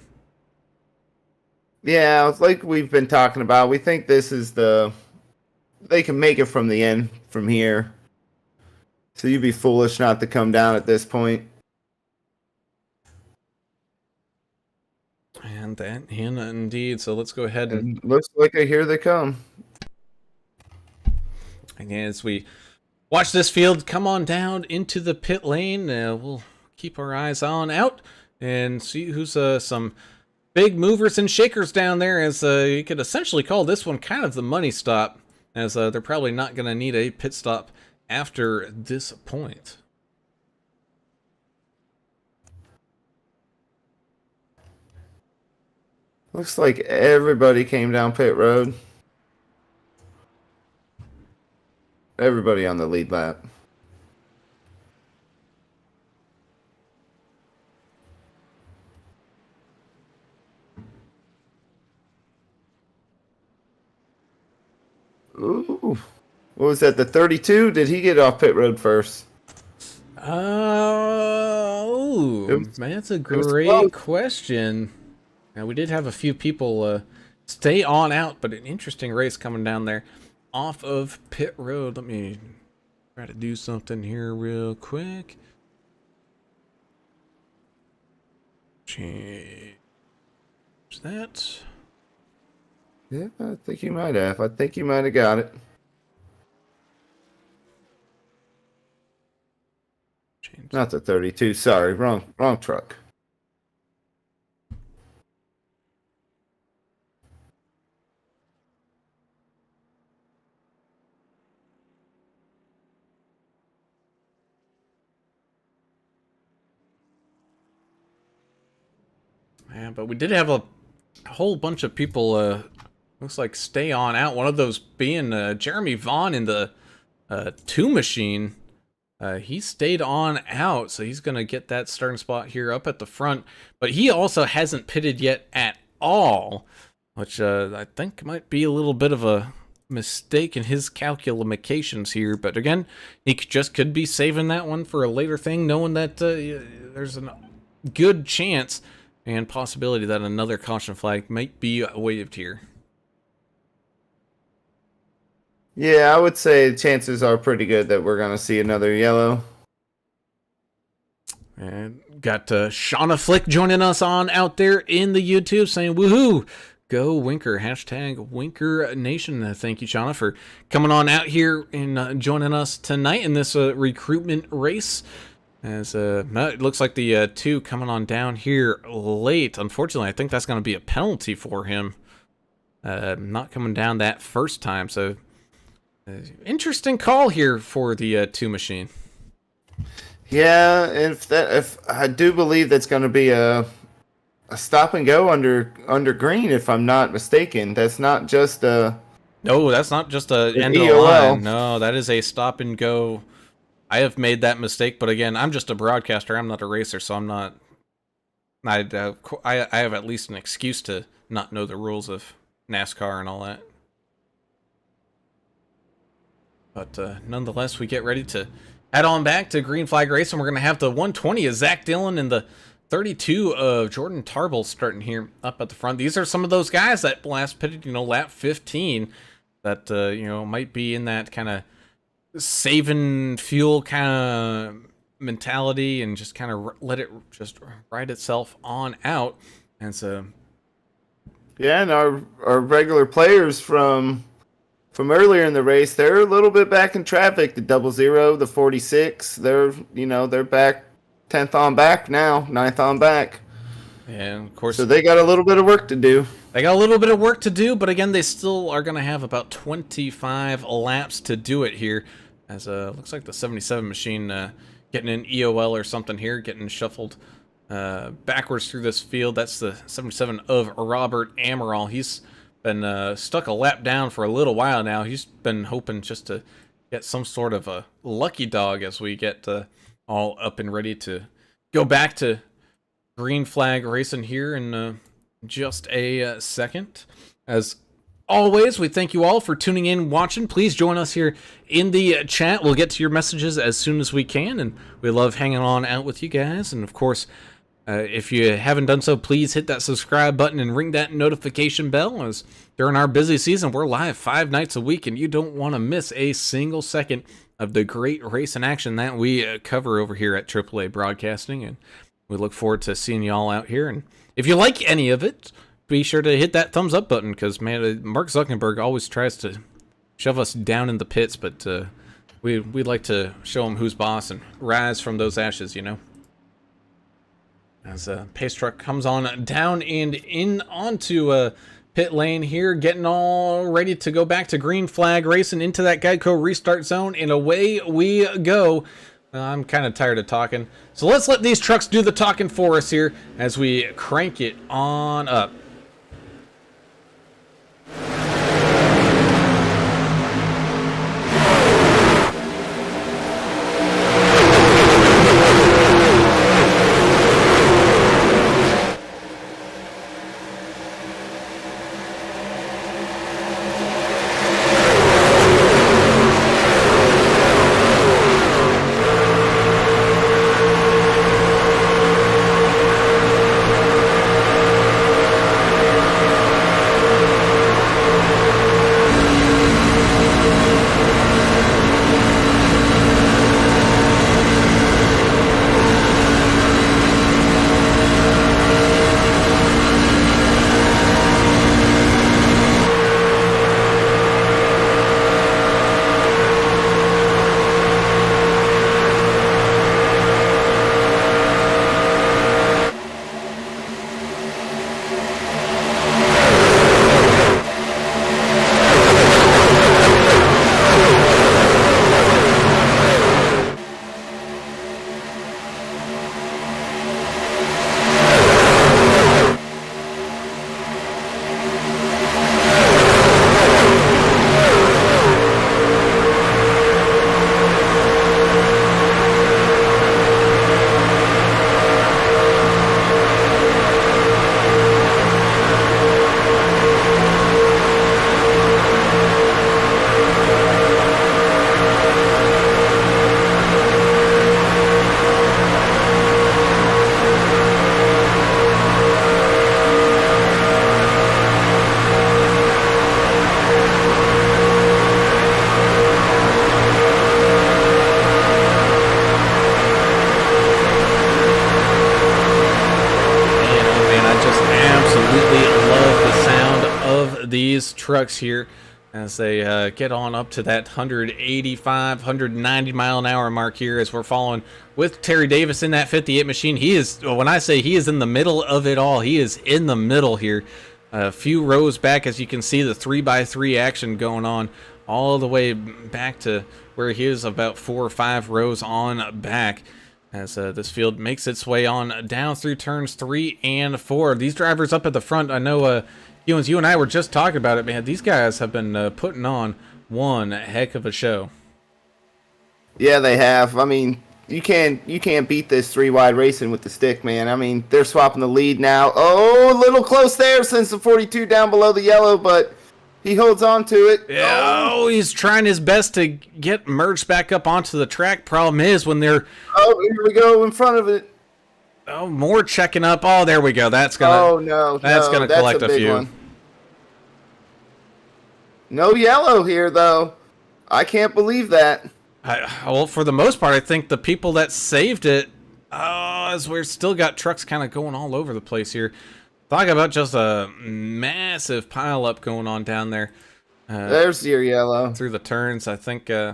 Yeah, like we've been talking about, we think this is they can make it from the end from here. So you'd be foolish not to come down at this point. And that indeed. So let's go ahead and looks like here they come. And as we watch this field come on down into the pit lane, we'll keep our eyes on out and see who's some big movers and shakers down there, as you could essentially call this one kind of the money stop, as they're probably not going to need a pit stop after this point. Looks like everybody came down pit road. Everybody on the lead lap. Ooh. What was that, the 32? Did he get off pit road first? Man, that's a great question. Now, we did have a few people stay on out, but an interesting race coming down there off of pit road. Let me try to do something here real quick. Change that. Yeah, I think you might have. I think you might have got it. Change. Not the 32. Sorry, wrong truck. Yeah, but we did have a whole bunch of people, looks like stay on out. One of those being Jeremy Vaughn in the 2 machine. He stayed on out, so he's going to get that starting spot here up at the front. But he also hasn't pitted yet at all, which I think might be a little bit of a mistake in his calculations here. But again, he just could be saving that one for a later thing, knowing that there's a good chance and possibility that another caution flag might be waved here. Yeah, I would say the chances are pretty good that we're going to see another yellow. And got Shauna Flick joining us on out there in the YouTube saying, woohoo, go Winker, hashtag Winker Nation. Thank you, Shauna, for coming on out here and joining us tonight in this recruitment race. As it looks like the 2 coming on down here late. Unfortunately, I think that's going to be a penalty for him. Not coming down that first time. So Interesting call here for the 2 machine. Yeah, if I do believe that's going to be a stop and go under green, if I'm not mistaken. That's not just a. No, that's not just a end of the EOL. line. No, that is a stop and go. I have made that mistake, but again, I'm just a broadcaster. I'm not a racer, so I'm not. I have at least an excuse to not know the rules of NASCAR and all that. But nonetheless, we get ready to head on back to green flag race, and we're going to have the 120 of Zach Dillon and the 32 of Jordan Tarble starting here up at the front. These are some of those guys that last pitted, lap 15 that, might be in that kind of saving fuel kind of mentality and just kind of let it just ride itself on out. And so, yeah, and our regular players from earlier in the race, they're a little bit back in traffic. The 00, the 46, they're back 10th on back now, 9th on back. And of course, so they got a little bit of work to do. They got a little bit of work to do, but again, they still are going to have about 25 laps to do it here. As looks like the 77 machine getting an EOL or something here, getting shuffled backwards through this field. That's the 77 of Robert Amaral. He's been stuck a lap down for a little while now. He's been hoping just to get some sort of a lucky dog as we get all up and ready to go back to green flag racing here in just a second. As always, we thank you all for tuning in, watching. Please join us here in the chat. We'll get to your messages as soon as we can, and we love hanging on out with you guys. And of course, if you haven't done so, please hit that subscribe button and ring that notification bell, as during our busy season, we're live 5 nights a week, and you don't want to miss a single second of the great race and action that we cover over here at AAA Broadcasting. And we look forward to seeing you all out here. And if you like any of it, be sure to hit that thumbs up button, because, man, Mark Zuckerberg always tries to shove us down in the pits, but we like to show him who's boss and rise from those ashes, As a pace truck comes on down and in onto pit lane here, getting all ready to go back to green flag racing into that Geico restart zone, and away we go. I'm kind of tired of talking, so let's let these trucks do the talking for us here as we crank it on up. These trucks here as they get on up to that 185, 190 mile an hour mark here, as we're following with Terry Davis in that 58 machine. He is, when I say he is in the middle of it all, he is in the middle here. A few rows back, as you can see the 3x3 action going on all the way back to where he is, about 4 or 5 rows on back, as this field makes its way on down through turns 3 and 4. These drivers up at the front, I know, you and I were just talking about it, man. These guys have been putting on one heck of a show. Yeah, they have. I mean, you can't beat this 3-wide racing with the stick, man. I mean, they're swapping the lead now. Oh, a little close there since the 42 down below the yellow, but he holds on to it. Yeah, oh, he's trying his best to get merged back up onto the track. Problem is when they're... Oh, here we go in front of it. Oh, more checking up. Oh, there we go. That's gonna... Oh, no. That's gonna collect a few. One. No yellow here, though. I can't believe that. Well, for the most part, I think the people that saved it, as we're still got trucks kind of going all over the place here. Talk about just a massive pileup going on down there. There's your yellow. Through the turns, I think, yeah,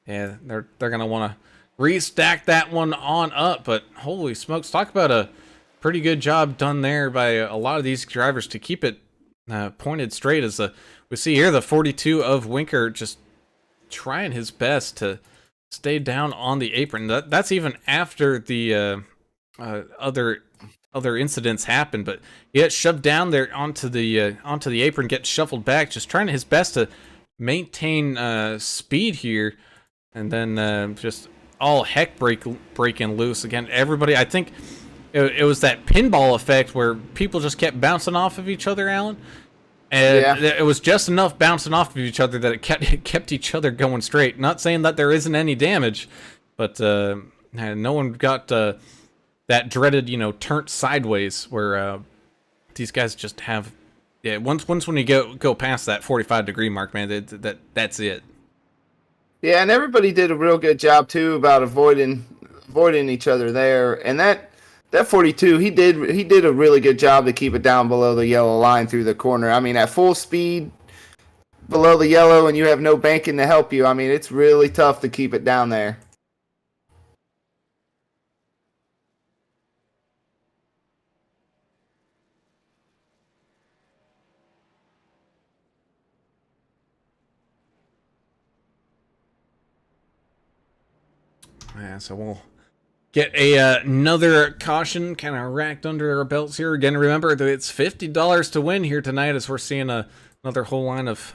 they're gonna want to restack that one on up. But holy smokes, talk about a pretty good job done there by a lot of these drivers to keep it pointed straight. As we see here, the 42 of Winker just trying his best to stay down on the apron. That's even after the other incidents happen, but he gets shoved down there onto the apron, gets shuffled back, just trying his best to maintain speed here, and then just all heck breaking loose again. Everybody, I think it was that pinball effect where people just kept bouncing off of each other, Alan. And yeah, it was just enough bouncing off of each other that it kept each other going straight. Not saying that there isn't any damage, but no one got that dreaded, turn sideways where these guys just have. Yeah, once when you go past that 45-degree mark, man, that's it. Yeah, and everybody did a real good job too about avoiding each other there, and that 42, he did a really good job to keep it down below the yellow line through the corner. I mean, at full speed below the yellow and you have no banking to help you, I mean, it's really tough to keep it down there. Yeah, so we'll get another caution kind of racked under our belts here. Again, remember that it's $50 to win here tonight, as we're seeing another whole line of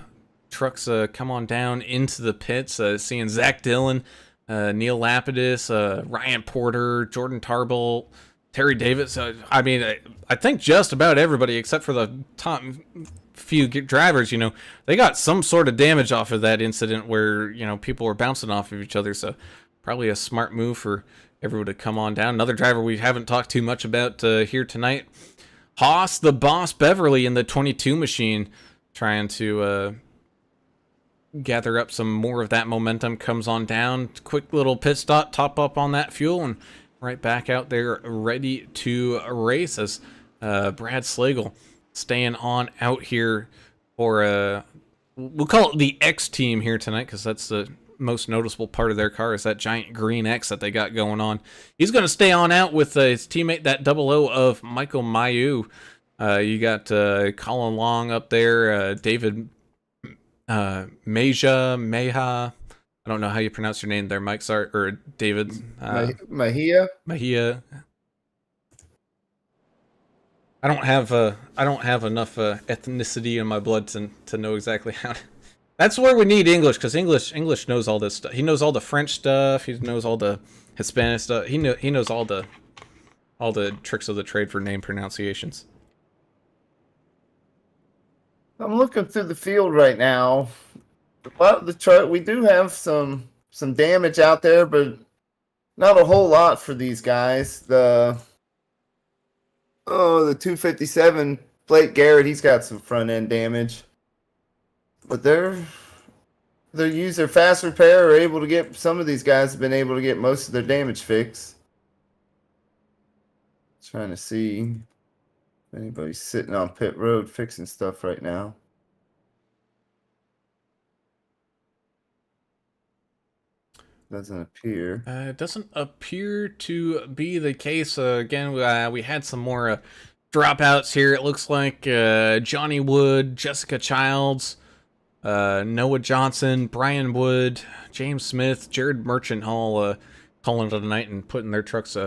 trucks come on down into the pits. Seeing Zach Dillon, Neil Lapidus, Ryan Porter, Jordan Tarble, Terry Davis. I mean, I think just about everybody except for the top few drivers, they got some sort of damage off of that incident where, people were bouncing off of each other. So probably a smart move for everyone to come on down. Another driver we haven't talked too much about here tonight, Haas the Boss Beverly in the 22 machine, trying to gather up some more of that momentum. Comes on down, quick little pit stop, top up on that fuel, and right back out there ready to race, as Brad Slagle staying on out here for we'll call it the X team here tonight, because that's the most noticeable part of their car, is that giant green X that they got going on. He's going to stay on out with his teammate, that 00 of Michael Mayu. You got Colin Long up there, David Meja. I don't know how you pronounce your name there, Mike. Sorry, or David. Mahia. I don't have enough ethnicity in my blood to know exactly how to. That's where we need English, because English knows all this stuff. He knows all the French stuff. He knows all the Hispanic stuff. He knows all the tricks of the trade for name pronunciations. I'm looking through the field right now. A lot of the truck, we do have some damage out there, but not a whole lot for these guys. The 257 Blake Garrett, he's got some front end damage. But they're use their fast repair are able to get, some of these guys have been able to get most of their damage fixed. Trying to see if anybody's sitting on pit road fixing stuff right now. Doesn't appear. It doesn't appear to be the case. Again, we had some more dropouts here. It looks like Johnny Wood, Jessica Childs, Noah Johnson, Brian Wood, James Smith, Jared Merchant all calling it a night and putting their trucks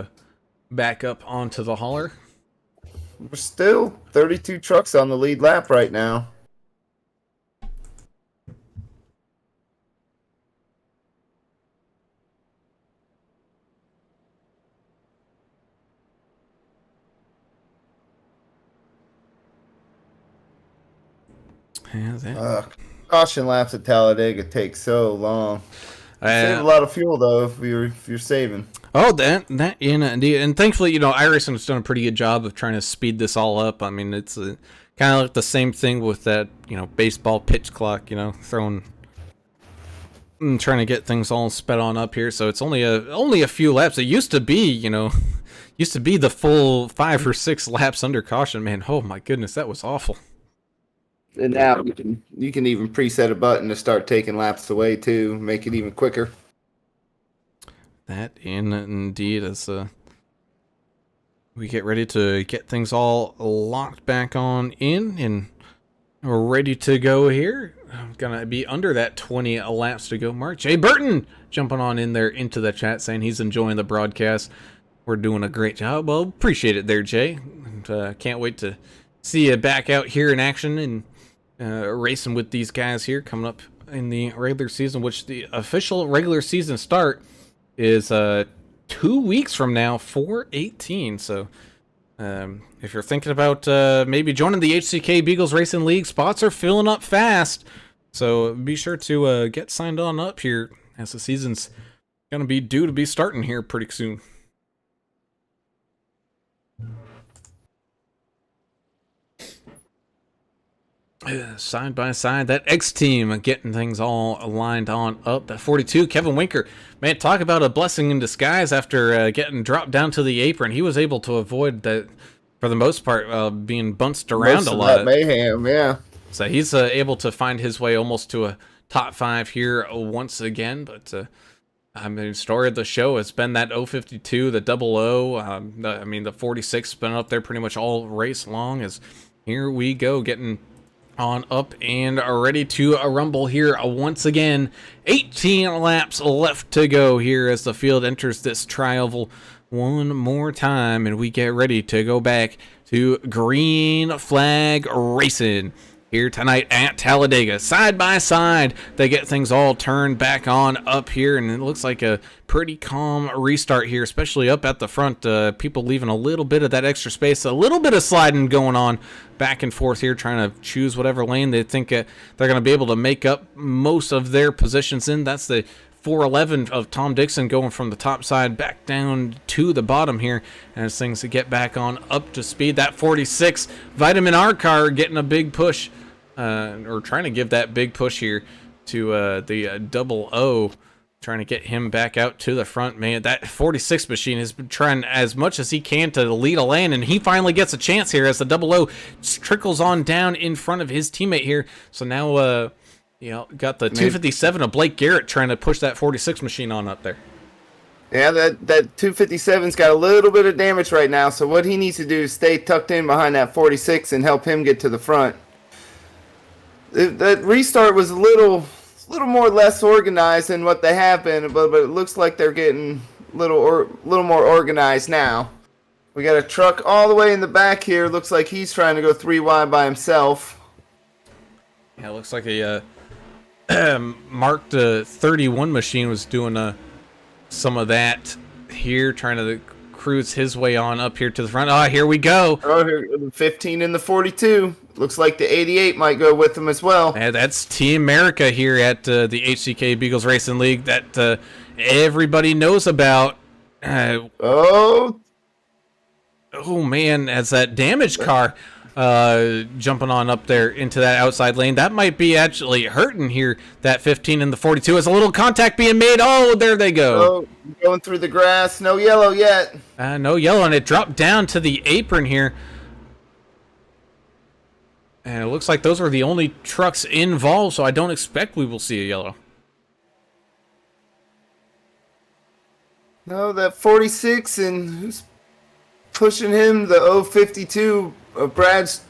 back up onto the hauler. We're still 32 trucks on the lead lap right now. Caution laps at Talladega take so long. Save a lot of fuel though if you're saving. Oh, that indeed, and thankfully, iRacing has done a pretty good job of trying to speed this all up. I mean, it's kind of like the same thing with that, baseball pitch clock, throwing, trying to get things all sped on up here. So it's only a few laps. It used to be, the full 5 or 6 laps under caution. Man, oh my goodness, that was awful. And now you can even preset a button to start taking laps away too, make it even quicker. That indeed is we get ready to get things all locked back on in and we're ready to go here. I'm gonna be under that 20 laps to go mark. Jay Burton jumping on in there into the chat saying he's enjoying the broadcast. We're doing a great job. Well, appreciate it there, Jay. And, can't wait to see you back out here in action and racing with these guys here coming up in the regular season, which the official regular season start is 2 weeks from now, 4/18. So if you're thinking about maybe joining the HCK Beagles Racing League, spots are filling up fast. So be sure to get signed on up here as the season's going to be due to be starting here pretty soon. Side by side, that X team getting things all aligned on up. That 42, Kevin Winker, man, talk about a blessing in disguise after getting dropped down to the apron. He was able to avoid that for the most part, being bounced around a lot. That mayhem, yeah. So he's able to find his way almost to a top 5 here once again. But I mean, story of the show has been that 052, the 00. I mean, the 46 has been up there pretty much all race long. As here we go, getting on up and ready to rumble here once again. 18 laps left to go here as the field enters this tri-oval one more time, and we get ready to go back to green flag racing here tonight at Talladega. Side by side, they get things all turned back on up here, and it looks like a pretty calm restart here, especially up at the front. People leaving a little bit of that extra space, a little bit of sliding going on back and forth here, trying to choose whatever lane they think they're going to be able to make up most of their positions in. That's the 411 of Tom Dixon going from the top side back down to the bottom here as things get back on up to speed. That 46 Vitamin R car getting a big push, or trying to give that big push here to the 00, trying to get him back out to the front. Man, that 46 machine has been trying as much as he can to lead a lane, and he finally gets a chance here as the 00 trickles on down in front of his teammate here. So now got the 257 of Blake Garrett trying to push that 46 machine on up there. Yeah, that 257's got a little bit of damage right now, so what he needs to do is stay tucked in behind that 46 and help him get to the front. That restart was a little more less organized than what they have been, but it looks like they're getting a little more organized now. We got a truck all the way in the back here. Looks like he's trying to go 3 wide by himself. Yeah, it looks like a marked 31 machine was doing some of that here, trying to cruise his way on up here to the front. Oh, here we go. Oh, here, the 15 and the 42. Looks like the 88 might go with them as well. Yeah, that's Team America here at the HCK Beagles Racing League that everybody knows about. Oh man, as that damaged car jumping on up there into that outside lane. That might be actually hurting here, that 15 and the 42. As a little contact being made. Oh, there they go. Oh, going through the grass. No yellow yet. No yellow, and it dropped down to the apron here. And it looks like those were the only trucks involved, so I don't expect we will see a yellow. No, that 46 and who's pushing him? The 052. Brad's.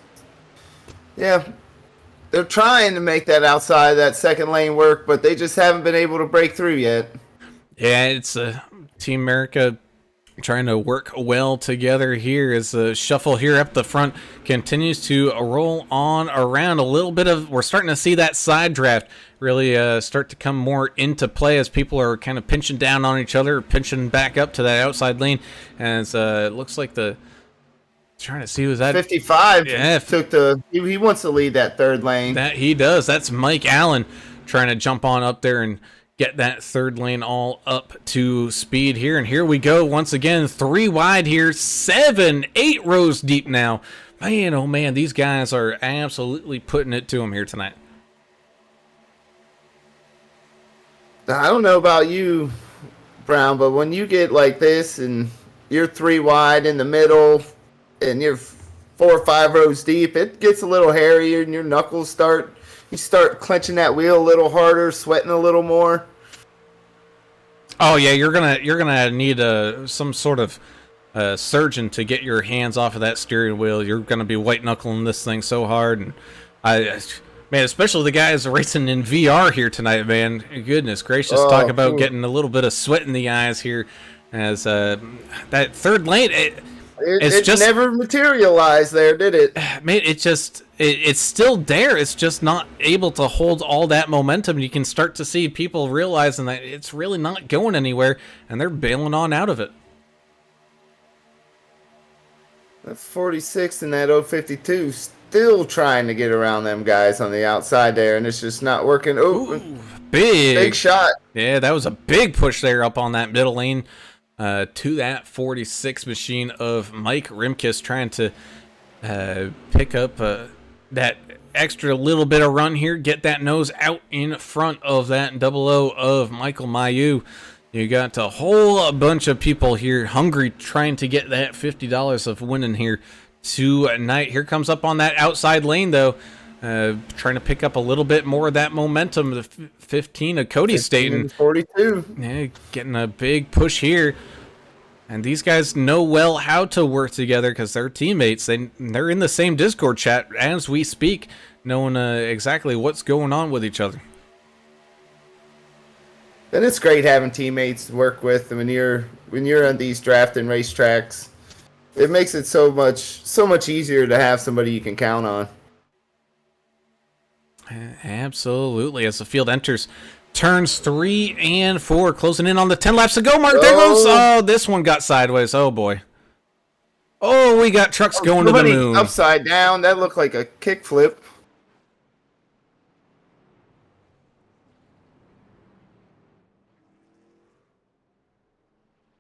Yeah. they're trying to make that outside that second lane work, but they just haven't been able to break through yet. Yeah, it's Team America trying to work well together here as the shuffle here up the front continues to roll on around. A little bit of, we're starting to see that side draft really start to come more into play as people are kind of pinching down on each other, pinching back up to that outside lane. As it looks like trying to see who's that 55. Yeah, he wants to lead that third lane. That he does. That's Mike Allen trying to jump on up there and get that third lane all up to speed here. And here we go once again, 3 wide here, 7, 8 rows deep now. Man, oh man, these guys are absolutely putting it to them here tonight. I don't know about you, Brown, but when you get like this and you're 3 wide in the middle and you're 4 or 5 rows deep, it gets a little hairier and your knuckles you start clenching that wheel a little harder, sweating a little more. Oh yeah, you're gonna need some sort of surgeon to get your hands off of that steering wheel. You're gonna be white knuckling this thing so hard, and man, especially the guys racing in VR here tonight, man. Goodness gracious, talk about getting a little bit of sweat in the eyes here, as that third lane. It just never materialized there, did it? Man, it's still there. It's just not able to hold all that momentum. You can start to see people realizing that it's really not going anywhere, and they're bailing on out of it. That 46 and that 052 still trying to get around them guys on the outside there, and it's just not working. Ooh, big shot. Yeah, that was a big push there up on that middle lane. To that 46 machine of Mike Rimkus trying to pick up that extra little bit of run here, get that nose out in front of that 00 of Michael Mayu. You got a whole bunch of people here hungry trying to get that $50 of winning here tonight. Here comes up on that outside lane though, trying to pick up a little bit more of that momentum. The 15 of Cody Staten. 42. Yeah, getting a big push here. And these guys know well how to work together because they're teammates. They're in the same Discord chat as we speak, knowing exactly what's going on with each other. And it's great having teammates to work with when you're on these draft and racetracks. It makes it so much easier to have somebody you can count on. Absolutely. As the field enters turns 3 and 4, closing in on the 10 laps to go. Mark, there goes. Oh, this one got sideways. Oh boy. Oh, we got trucks going to the moon. Upside down. That looked like a kickflip.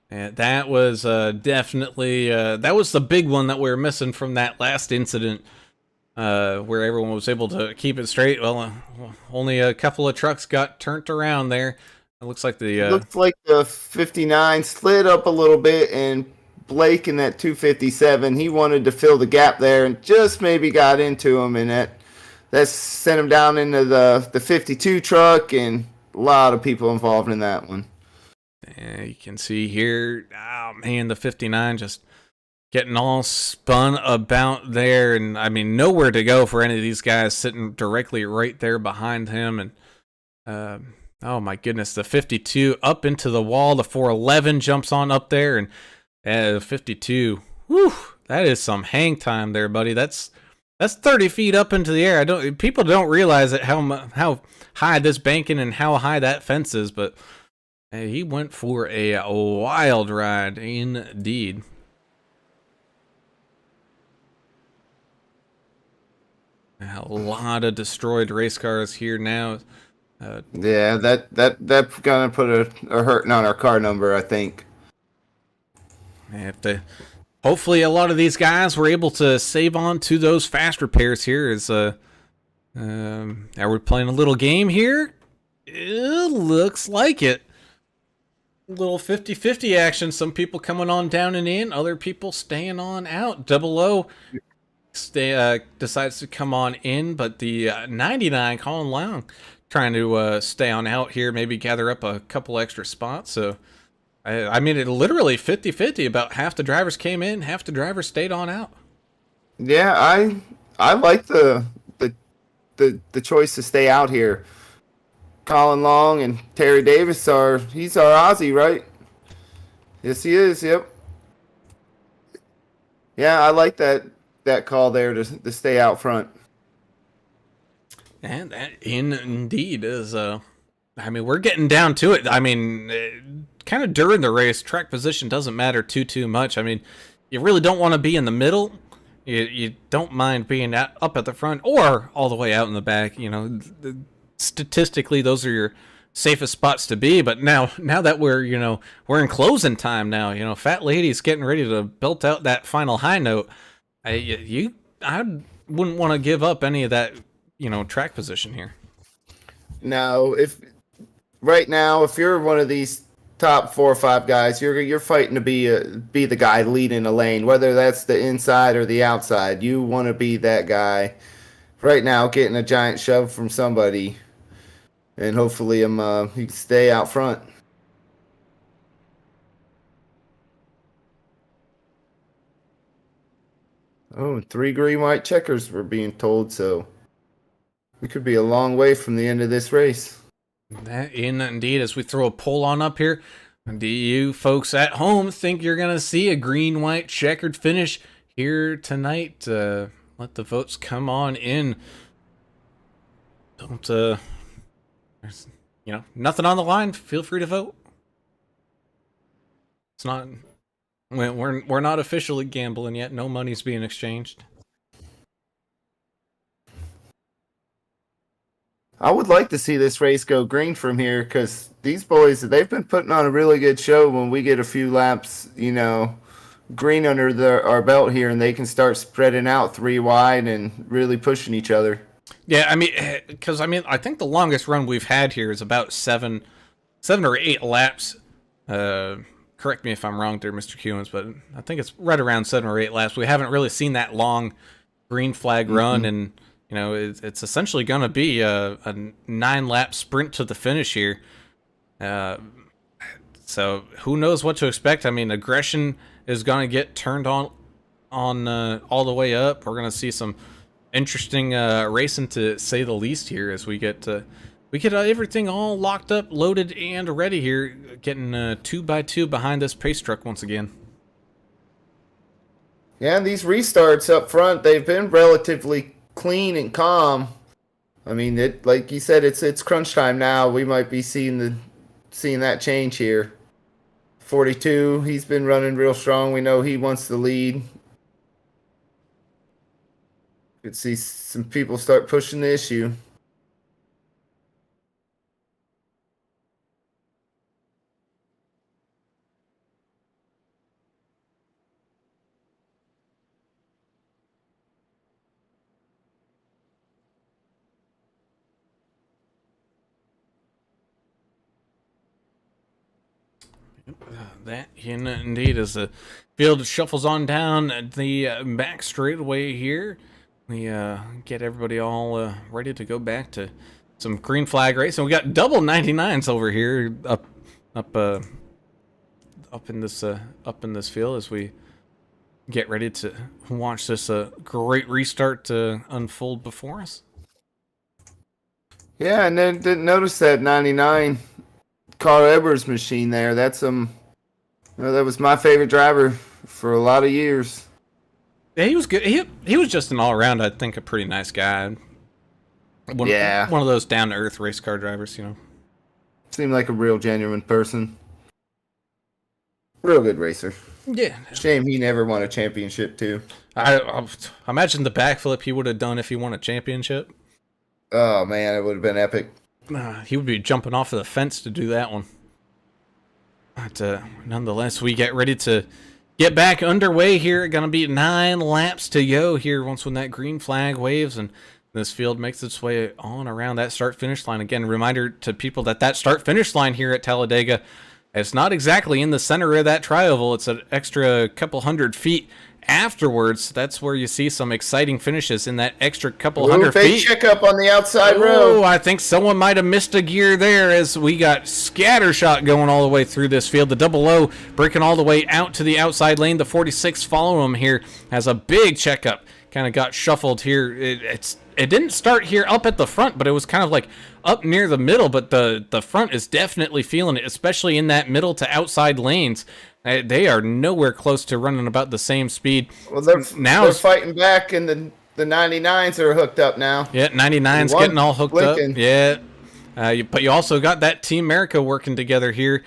And that was definitely that was the big one that we were missing from that last incident. Where everyone was able to keep it straight. Well, only a couple of trucks got turned around there. It looks like the 59 slid up a little bit, and Blake in that 257, he wanted to fill the gap there and just maybe got into him, and that sent him down into the 52 truck, and a lot of people involved in that one. Yeah, you can see here, oh man, the 59 just getting all spun about there, and I mean nowhere to go for any of these guys sitting directly right there behind him. And oh my goodness, the 52 up into the wall. The 411 jumps on up there, and the 52, whew, that is some hang time there, buddy. That's 30 feet up into the air. People don't realize it how high this banking and how high that fence is, but he went for a wild ride indeed. A lot of destroyed race cars here now. Yeah, that's gonna put a hurting on our car number, I think. Hopefully, a lot of these guys were able to save on to those fast repairs here. Are we playing a little game here? It looks like it. A little 50-50 action. Some people coming on down and in, other people staying on out. 00 decides to come on in, but the 99 Colin Long trying to stay on out here, maybe gather up a couple extra spots. So I mean, it literally 50-50. About half the drivers came in, half the drivers stayed on out. Yeah, I like the the choice to stay out here. Colin Long and Terry Davis he's our Aussie, right? Yes, he is. Yep. Yeah, I like that call there to stay out front. And that indeed is, I mean, we're getting down to it. I mean, kind of during the race, track position doesn't matter too much. I mean, you really don't want to be in the middle. You don't mind being up at the front or all the way out in the back. You know, statistically, those are your safest spots to be. But now that we're in closing time now, Fat Lady's getting ready to belt out that final high note. I wouldn't want to give up any of that, track position here. No, if you're one of these top 4 or 5 guys, you're fighting to be the guy leading a lane, whether that's the inside or the outside. You want to be that guy right now, getting a giant shove from somebody, and hopefully he can stay out front. Oh, 3 green white checkers we're being told, so we could be a long way from the end of this race. That indeed, as we throw a poll on up here, do you folks at home think you're going to see a green-white checkered finish here tonight? Let the votes come on in. Don't, there's, nothing on the line. Feel free to vote. It's not, we're not officially gambling yet. No money's being exchanged. I would like to see this race go green from here, because these boys, they've been putting on a really good show when we get a few laps, green under our belt here, and they can start spreading out 3 wide and really pushing each other. Yeah, I mean, because I think the longest run we've had here is about 7 or 8 laps. Correct me if I'm wrong there, Mr. Hewins, but I think it's right around 7 or 8 laps. We haven't really seen that long green flag run, and it's essentially going to be a 9-lap sprint to the finish here. So who knows what to expect? I mean, aggression is going to get turned on all the way up. We're going to see some interesting racing, to say the least, here, as we get everything all locked up, loaded, and ready here, getting 2x2 behind this pace truck once again. Yeah, and these restarts up front, they've been relatively clean and calm. I mean, like you said, it's crunch time now. We might be seeing that change here. 42, he's been running real strong. We know he wants the lead. Could see some people start pushing the issue. That indeed, as the field shuffles on down the back straightaway here, we get everybody all ready to go back to some green flag race, and we got double 99s over here up in this field as we get ready to watch this great restart unfold before us. Yeah, and then didn't notice that 99 Carl Edwards machine there. That's that was my favorite driver for a lot of years. Yeah, he was good. He was just an all-around, I think, a pretty nice guy. One of those down-to-earth race car drivers, Seemed like a real genuine person. Real good racer. Yeah. Shame he never won a championship, too. I imagine the backflip he would have done if he won a championship. Oh, man, it would have been epic. He would be jumping off of the fence to do that one. But nonetheless, we get ready to get back underway here. Gonna be 9 laps to go here once when that green flag waves and this field makes its way on around that start-finish line. Again, reminder to people that start-finish line here at Talladega, it's not exactly in the center of that tri-oval. It's an extra couple hundred feet afterwards. That's where you see some exciting finishes, in that extra couple hundred feet. Big checkup on the outside row. Oh, I think someone might have missed a gear there, as we got scattershot going all the way through this field. The double O breaking all the way out to the outside lane. The 46 following him here has a big checkup. Kind of got shuffled here. It's it didn't start here up at the front, but it was kind of like up near the middle. But the front is definitely feeling it, especially in that middle to outside lanes. They are nowhere close to running about the same speed. Well, they're fighting back, and the 99s are hooked up now. Yeah, 99's getting all hooked blinking. up. Yeah, but you also got that Team America working together here.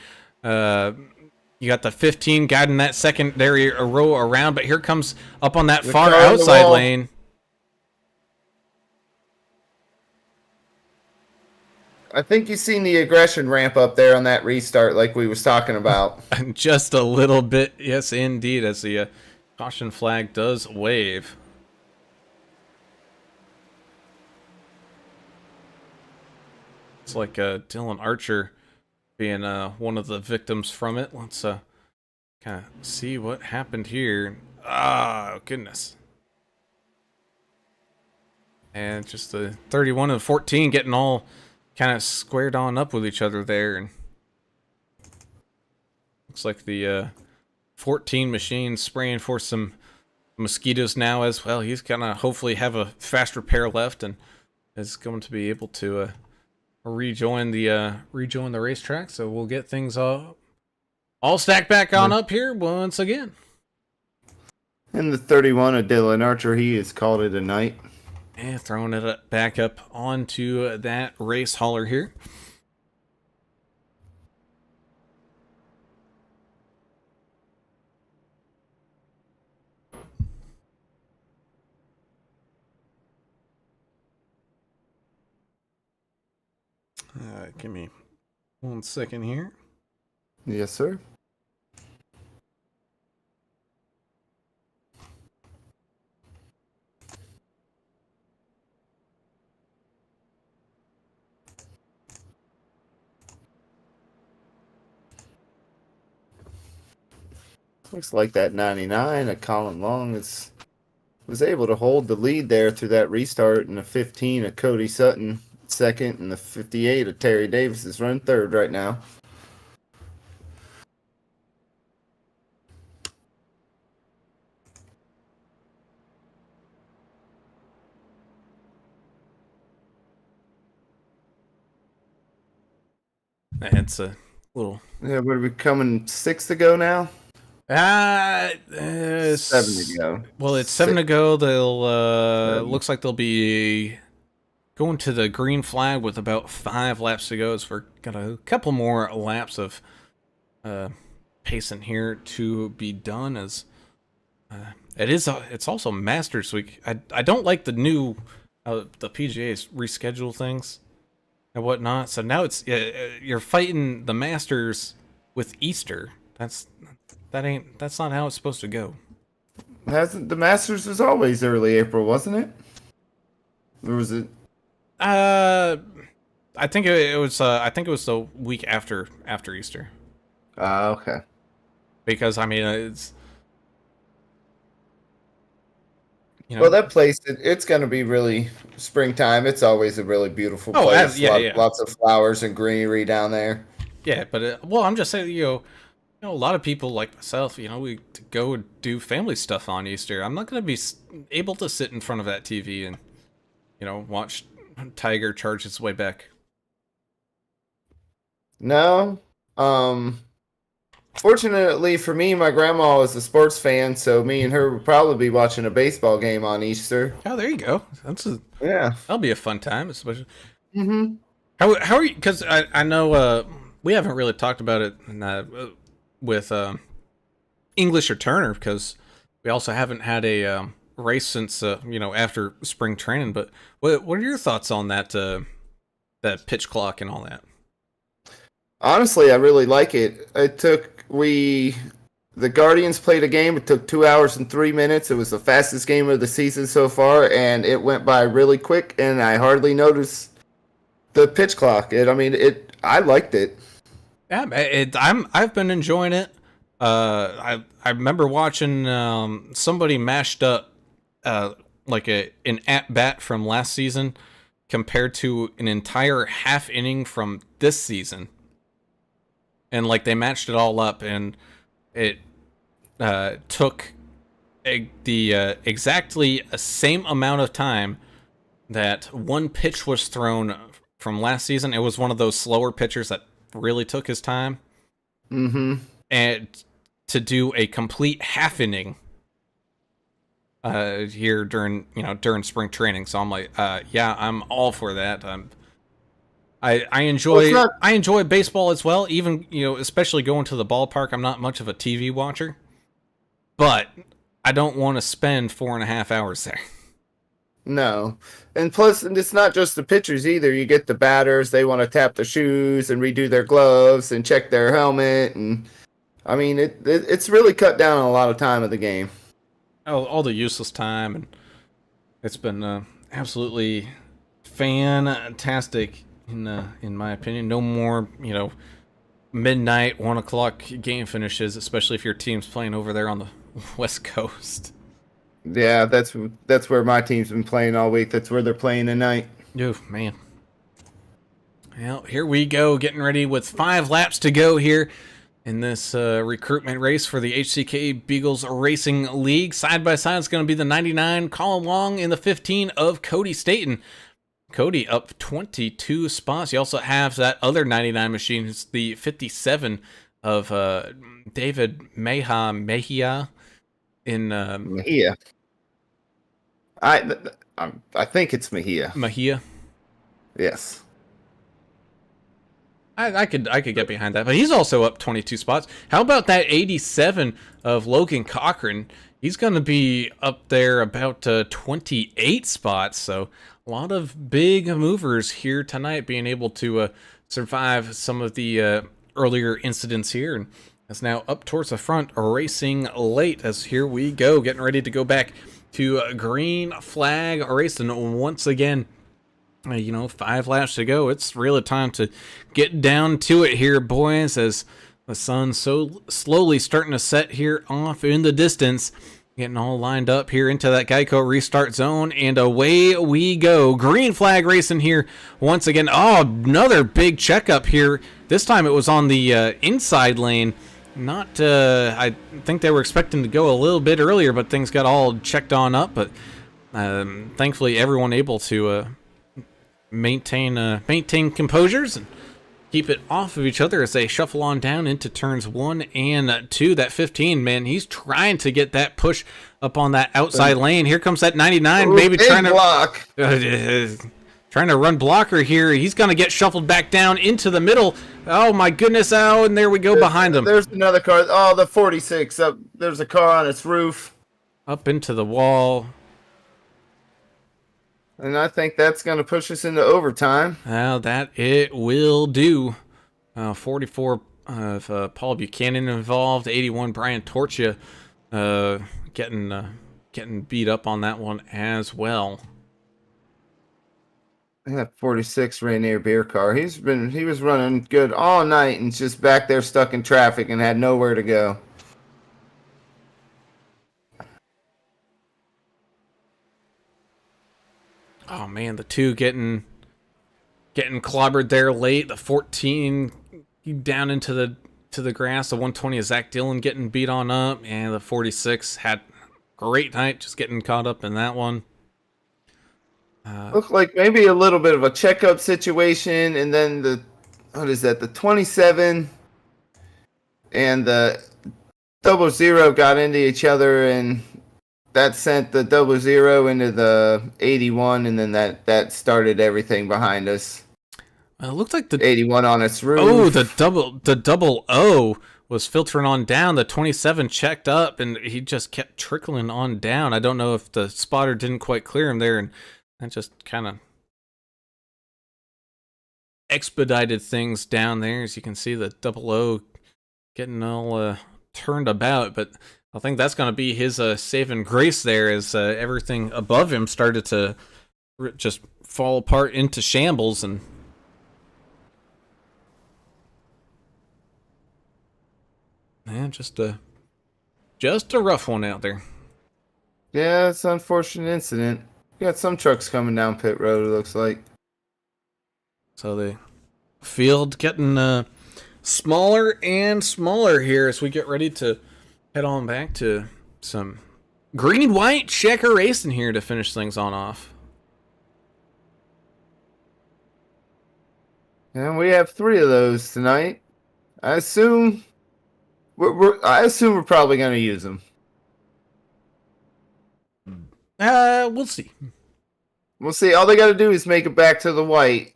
You got the 15 guiding that secondary row around, but here comes up on that far outside lane. I think you've seen the aggression ramp up there on that restart like we was talking about. Just a little bit, yes indeed, as the caution flag does wave. It's like Dylan Archer being one of the victims from it. Let's kind of see what happened here. Oh, goodness. And just the 31 and 14 getting all kind of squared on up with each other there. And looks like the 14 machine spraying for some mosquitoes now as well. He's gonna hopefully have a fast repair left and is going to be able to rejoin the racetrack. So we'll get things all stacked back on up here once again. And the 31 of Dylan Archer, he has called it a night. And throwing it back up onto that race hauler here. Give me 1 second here. Yes, sir. Looks like that 99 of Colin Long was able to hold the lead there through that restart, and the 15 of Cody Sutton second, and the 58 of Terry Davis is running third right now. It's a little. Yeah, what are we coming 6 to go now? 7 to go. Well, it's 7 to go. They'll looks like they'll be going to the green flag with about 5 laps to go. So we're got a couple more laps of pacing here to be done. As it's also Masters week. I don't like the new the PGA's reschedule things and whatnot. So now it's you're fighting the Masters with Easter. That's not how it's supposed to go. Hasn't the Masters was always early April, wasn't it? Or was it? I think it was. I think it was the week after Easter. Okay. Because I mean, it's well, that place it's going to be really springtime. It's always a really beautiful place. Lots of flowers and greenery down there. Yeah, but well, I'm just saying, a lot of people like myself, we go and do family stuff on Easter. I'm not going to be able to sit in front of that TV and, watch Tiger charge its way back. No. Fortunately for me, my grandma is a sports fan, so me and her would probably be watching a baseball game on Easter. Oh, there you go. That'll be a fun time, especially. Mm-hmm. How are you? Because I know we haven't really talked about it with English or Turner, because we also haven't had a race since after spring training. But what are your thoughts on that pitch clock and all that? Honestly, I really like it. The Guardians played a game. It took 2 hours and 3 minutes. It was the fastest game of the season so far, and it went by really quick. And I hardly noticed the pitch clock. I liked it. Yeah, I've been enjoying it. I remember watching somebody mashed up like an at bat from last season compared to an entire half inning from this season, and like they matched it all up, and it took the exactly the same amount of time that one pitch was thrown from last season. It was one of those slower pitchers that really took his time. Mm-hmm. And to do a complete half inning here during spring training. So I'm like, yeah, I'm all for that. I enjoy baseball as well, even, especially going to the ballpark. I'm not much of a TV watcher, but I don't want to spend 4.5 hours there. No. And plus, it's not just the pitchers either. You get the batters. They want to tap their shoes and redo their gloves and check their helmet. And I mean, it's really cut down on a lot of time of the game. All the useless time. And it's been absolutely fantastic in my opinion. No more, midnight, 1 o'clock game finishes, especially if your team's playing over there on the West Coast. Yeah, that's where my team's been playing all week. That's where they're playing tonight. Oh, man. Well, here we go, getting ready with 5 laps to go here in this recruitment race for the HCK Beagles Racing League. Side by side, it's going to be the 99 Colin Long in the 15 of Cody Staten. Cody up 22 spots. You also have that other 99 machine. It's the 57 of David Mejia in Mejia. I think it's Mejia. Mejia. Yes. I could get behind that, but he's also up 22 spots. How about that 87 of Logan Cochran? He's going to be up there about 28 spots, so a lot of big movers here tonight being able to survive some of the earlier incidents here. And it's now up towards the front, racing late as here we go, getting ready to go back to green flag racing once again. 5 laps to go. It's really time to get down to it here, boys, as the sun's so slowly starting to set here off in the distance. Getting all lined up here into that Geico restart zone, and away we go. Green flag racing here once again. Oh, another big checkup here. This time it was on the inside lane. Not, I think they were expecting to go a little bit earlier, but things got all checked on up. But thankfully, everyone able to maintain composures and keep it off of each other as they shuffle on down into turns 1 and 2. That 15, man, he's trying to get that push up on that outside lane. Here comes that 99, maybe trying to block. Trying to run blocker here. He's going to get shuffled back down into the middle. Oh, my goodness. Oh, and there we go behind him. There's another car. Oh, the 46. There's a car on its roof. Up into the wall. And I think that's going to push us into overtime. Well, that it will do. 44 of Paul Buchanan involved. 81 Brian Torchia getting beat up on that one as well. That 46 Rainier beer car. He was running good all night and just back there stuck in traffic and had nowhere to go. Oh man, the 2 getting clobbered there late. The 14 down into the grass. The 120 is Zach Dillon getting beat on up, and the 46 had a great night, just getting caught up in that one. Looked like maybe a little bit of a checkup situation, and then the 27 and the 00 got into each other, and that sent the 00 into the 81, and then that started everything behind us. It looked like the 81 on its roof. Oh, the double O was filtering on down. The 27 checked up, and he just kept trickling on down. I don't know if the spotter didn't quite clear him there, and that just kind of expedited things down there. As you can see, the double O getting all turned about, but I think that's going to be his saving grace there, as everything above him started to just fall apart into shambles. And man, just a rough one out there. Yeah, it's an unfortunate incident. We got some trucks coming down pit road, it looks like. So the field getting smaller and smaller here as we get ready to head on back to some green-white checker racing here to finish things on off. And we have 3 of those tonight. I assume we're probably going to use them. We'll see. We'll see. All they got to do is make it back to the white,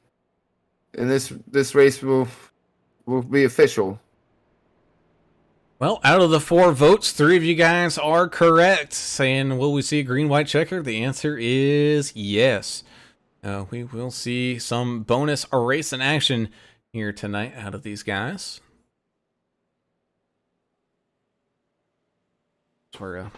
and this race will be official. Well, out of the 4 votes, 3 of you guys are correct. Saying, will we see a green-white checker? The answer is yes. We will see some bonus race in action here tonight out of these guys. We're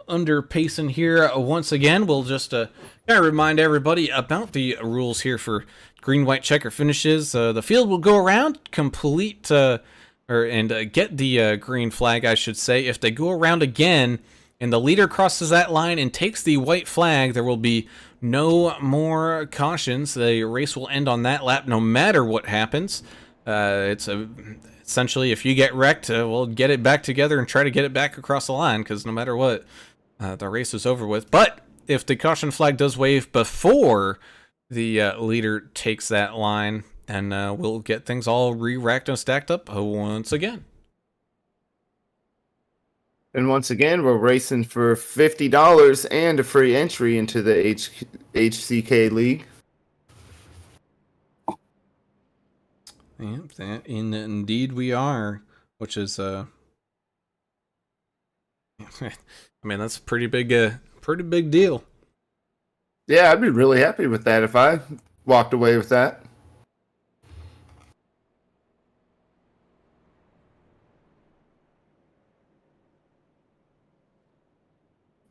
under pacing here once again. We'll just kind of remind everybody about the rules here for green-white checker finishes. The field will go around, complete get the green flag, I should say. If they go around again and the leader crosses that line and takes the white flag, there will be no more cautions. The race will end on that lap no matter what happens. Essentially, if you get wrecked, we'll get it back together and try to get it back across the line, because no matter what, the race is over with. But if the caution flag does wave before the leader takes that line, then we'll get things all re-racked and stacked up once again. And once again, we're racing for $50 and a free entry into the HCK League. Yeah, that indeed we are, which is I mean, that's a pretty big deal. Yeah, I'd be really happy with that if I walked away with that.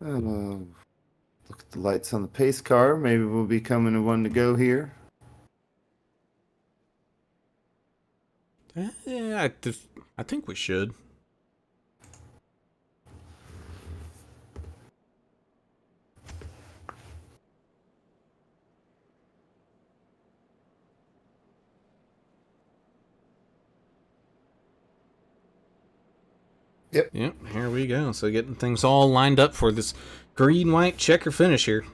Look at the lights on the pace car. Maybe we'll be coming to one to go here. Yeah, I think we should. Yep, here we go. So getting things all lined up for this green-white checker finish here.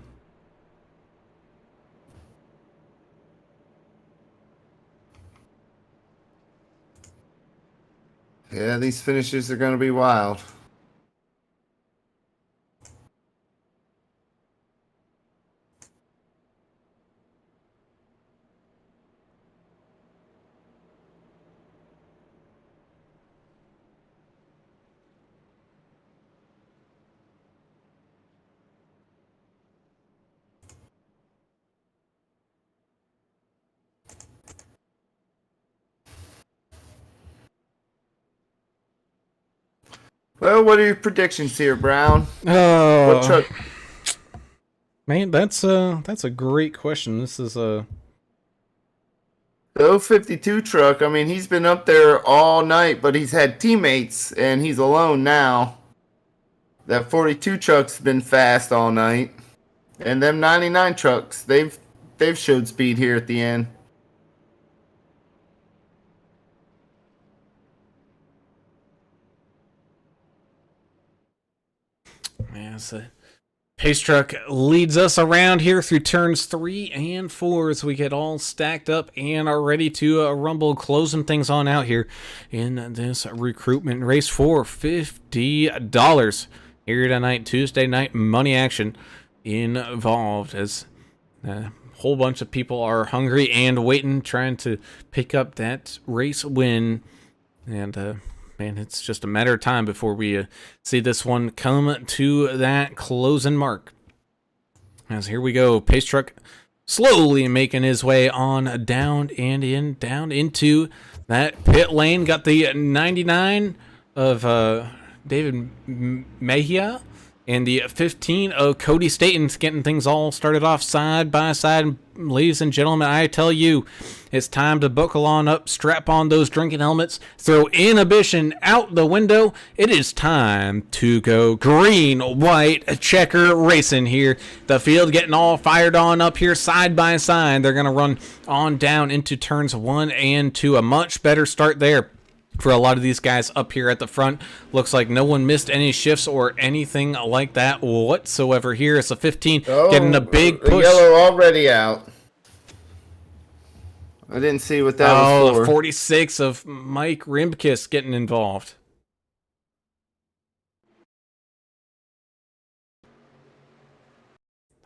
Yeah, these finishes are going to be wild. Well, what are your predictions here, Brown? Oh, What truck? Man, that's a great question. This is The 052 truck. I mean, he's been up there all night, but he's had teammates, and he's alone now. That 42 truck's been fast all night, and them 99 trucks, they've showed speed here at the end. Yeah, so pace truck leads us around here through turns 3 and 4 as we get all stacked up and are ready to rumble, closing things on out here in this recruitment race for $50 here tonight. Tuesday night money action involved as a whole bunch of people are hungry and waiting, trying to pick up that race win. And man, it's just a matter of time before we see this one come to that closing mark. As here we go, pace truck slowly making his way on down into that pit lane. Got the 99 of David Mejia and the 15 of Cody Staton's getting things all started off side by side. Ladies and gentlemen, I tell you, it's time to buckle on up, strap on those drinking helmets, throw inhibition out the window. It is time to go green-white checker racing here. The field getting all fired on up here side by side. They're going to run on down into turns 1 and 2. A much better start there for a lot of these guys up here at the front. Looks like no one missed any shifts or anything like that whatsoever here. It's a 15 getting a big push. Yellow already out. I didn't see what that was for. 46 of Mike Rimkus getting involved.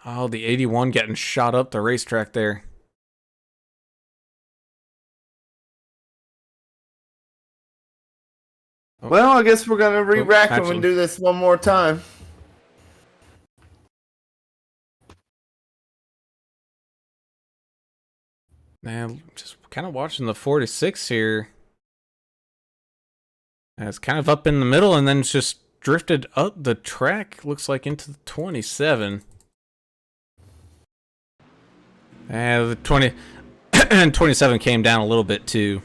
Oh, the 81 getting shot up the racetrack there. Well, I guess we're gonna re-rack them actually- and do this one more time. Man, just kind of watching the 46 here. And it's kind of up in the middle and then it's just drifted up the track, looks like into the 27. And the 20 and 27 came down a little bit too.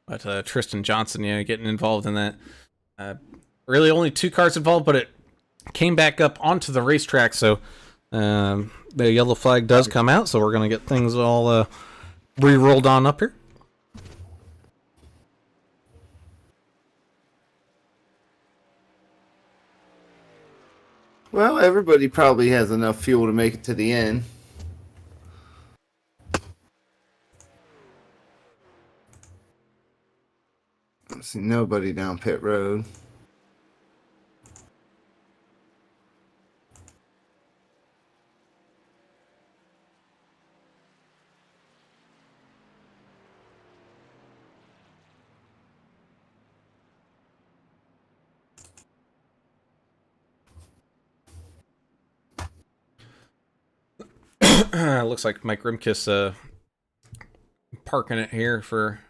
But Tristan Johnson, yeah, getting involved in that. Really only 2 cars involved, but it came back up onto the racetrack, so the yellow flag does come out, so we're going to get things all re-rolled on up here. Well, everybody probably has enough fuel to make it to the end. I see nobody down pit road. Looks like Mike Rimkus parking it here for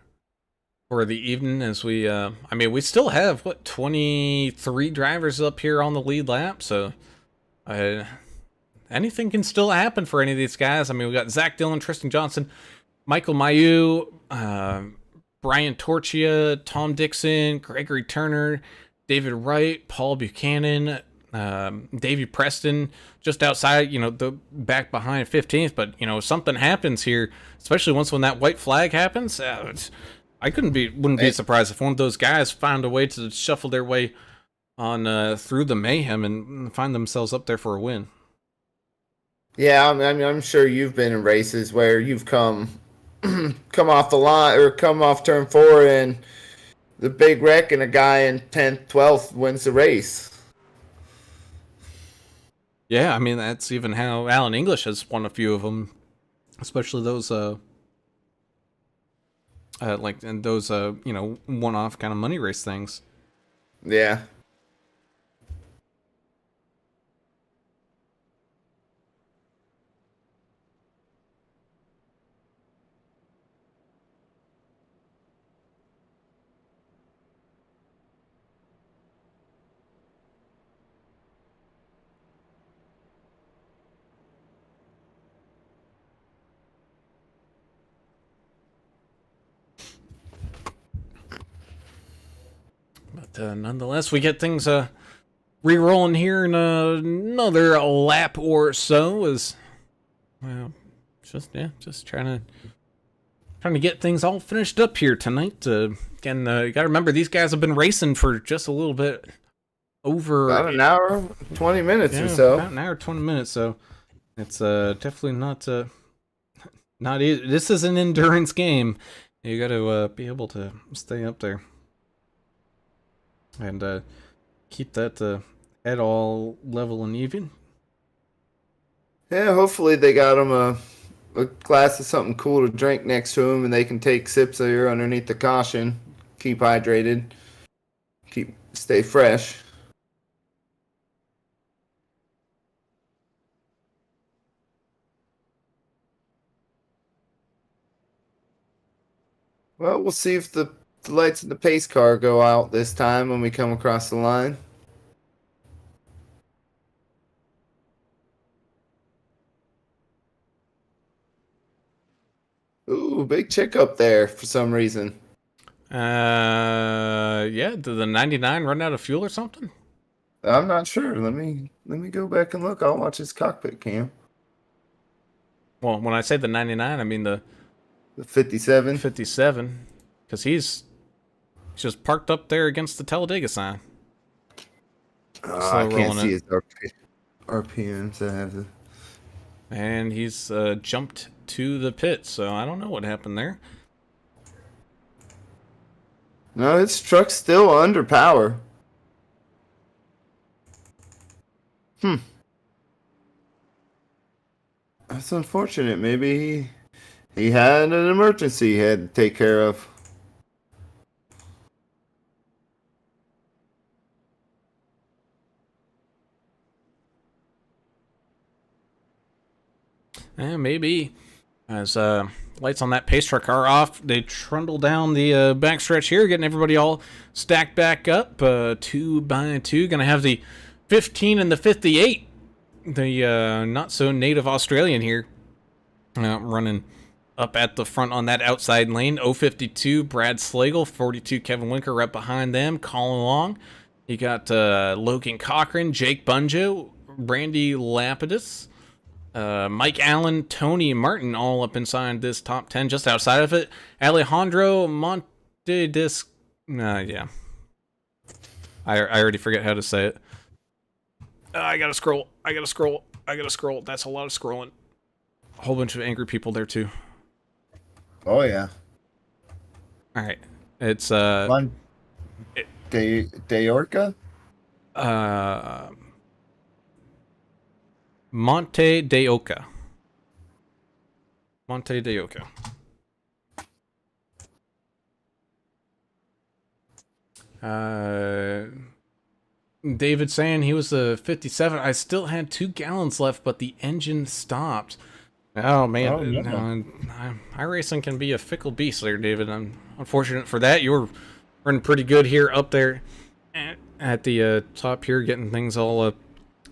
the evening as we I mean we still have what 23 drivers up here on the lead lap, so anything can still happen for any of these guys. I mean, we got Zach Dillon, Tristan Johnson, Michael Mayu, Brian Torchia, Tom Dixon, Gregory Turner, David Wright, Paul Buchanan, Davey Preston, just outside, you know, the back behind 15th. But you know, if something happens here, especially when that white flag happens, I wouldn't be surprised if one of those guys found a way to shuffle their way on through the mayhem and find themselves up there for a win. Yeah, I'm sure you've been in races where you've come off the line or come off turn 4 and the big wreck and a guy in 10th, 12th wins the race. Yeah, I mean, that's even how Alan English has won a few of them, especially those you know, one-off kind of money race things. Yeah. But nonetheless, we get things re-rolling here in another lap or so. As well, just trying to get things all finished up here tonight. Again, you got to remember these guys have been racing for just a little bit over about an hour, 20 minutes yeah, or so. About an hour, 20 minutes. So it's definitely not easy. This is an endurance game. You got to be able to stay up there and keep that head all level and even. Yeah, hopefully they got them a glass of something cool to drink next to them, and they can take sips of here underneath the caution. Keep hydrated. Stay fresh. Well, we'll see if the lights in the pace car go out this time when we come across the line. Ooh, big chick up there for some reason. Yeah, did the 99 run out of fuel or something? I'm not sure. Let me go back and look. I'll watch his cockpit cam. Well, when I say the 99, I mean the 57. 57, because he's just parked up there against the Talladega sign. I can't see his RPMs. I have to And he's jumped to the pit, so I don't know what happened there. No, his truck's still under power. That's unfortunate. Maybe he had an emergency he had to take care of. Maybe. As lights on that pace truck are off, they trundle down the backstretch here, getting everybody all stacked back up, 2 by 2. Gonna have the 15 and the 58, the not so native Australian here, running up at the front on that outside lane. 052 Brad Slagle, 42 Kevin Winker right behind them, calling along. You got Logan Cochran, Jake Bunjo, Brandy Lapidus, Mike Allen, Tony Martin, all up inside this top 10. Just outside of it, Alejandro Montedis. Yeah. I already forget how to say it. I gotta scroll. That's a lot of scrolling. A whole bunch of angry people there, too. Oh, yeah. Alright. It's, Deorca? Monte de Oca. Monte de Oca. David saying he was a 57. I still had 2 gallons left, but the engine stopped. Oh, man. Oh, no. iRacing can be a fickle beast there, David. I'm unfortunate for that. You were running pretty good here up there at the top here, getting things all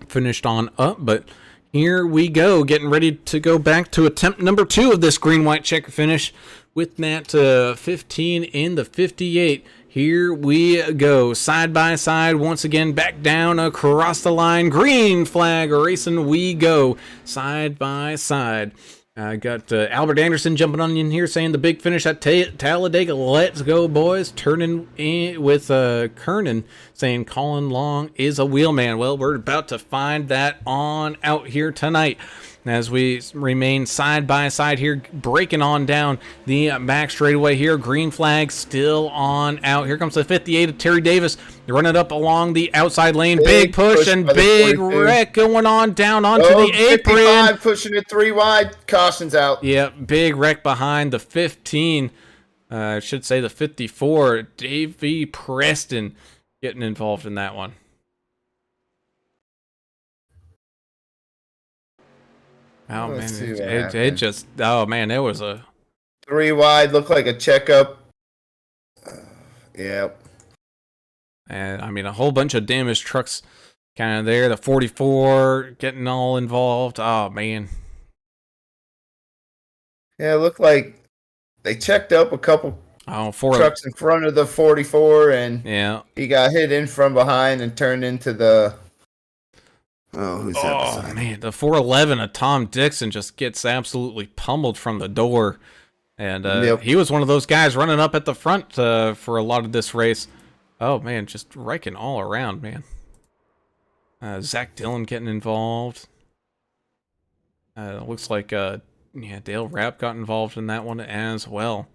finished on up, but here we go, getting ready to go back to attempt number 2 of this green-white checker finish with that 15 in the 58. Here we go, side by side, once again, back down across the line. Green flag racing we go, side by side. I got Albert Anderson jumping on in here saying the big finish at Talladega. Let's go, boys. Turning in with Kernan saying Colin Long is a wheelman. Well, we're about to find that on out here tonight as we remain side by side here, breaking on down the back straightaway here. Green flag still on out. Here comes the 58 of Terry Davis. They're running up along the outside lane. Big push and big wreck going on down onto the apron. 55, pushing it 3 wide. Caution's out. Yeah, big wreck behind the 15. I should say the 54. Davey Preston getting involved in that one. Oh, Let's man. see what It just, oh, man, it was a 3 wide, looked like a checkup. Yep. And I mean, a whole bunch of damaged trucks kind of there. The 44 getting all involved. Oh, man. Yeah, it looked like they checked up a couple trucks in front of the 44, and yeah, he got hit in from behind and turned into the. Oh, who's that beside? Man, the 411 of Tom Dixon just gets absolutely pummeled from the door. And Yep. he was one of those guys running up at the front for a lot of this race. Oh, man, just wrecking all around, man. Zach Dillon getting involved. Looks like Dale Rapp got involved in that one as well.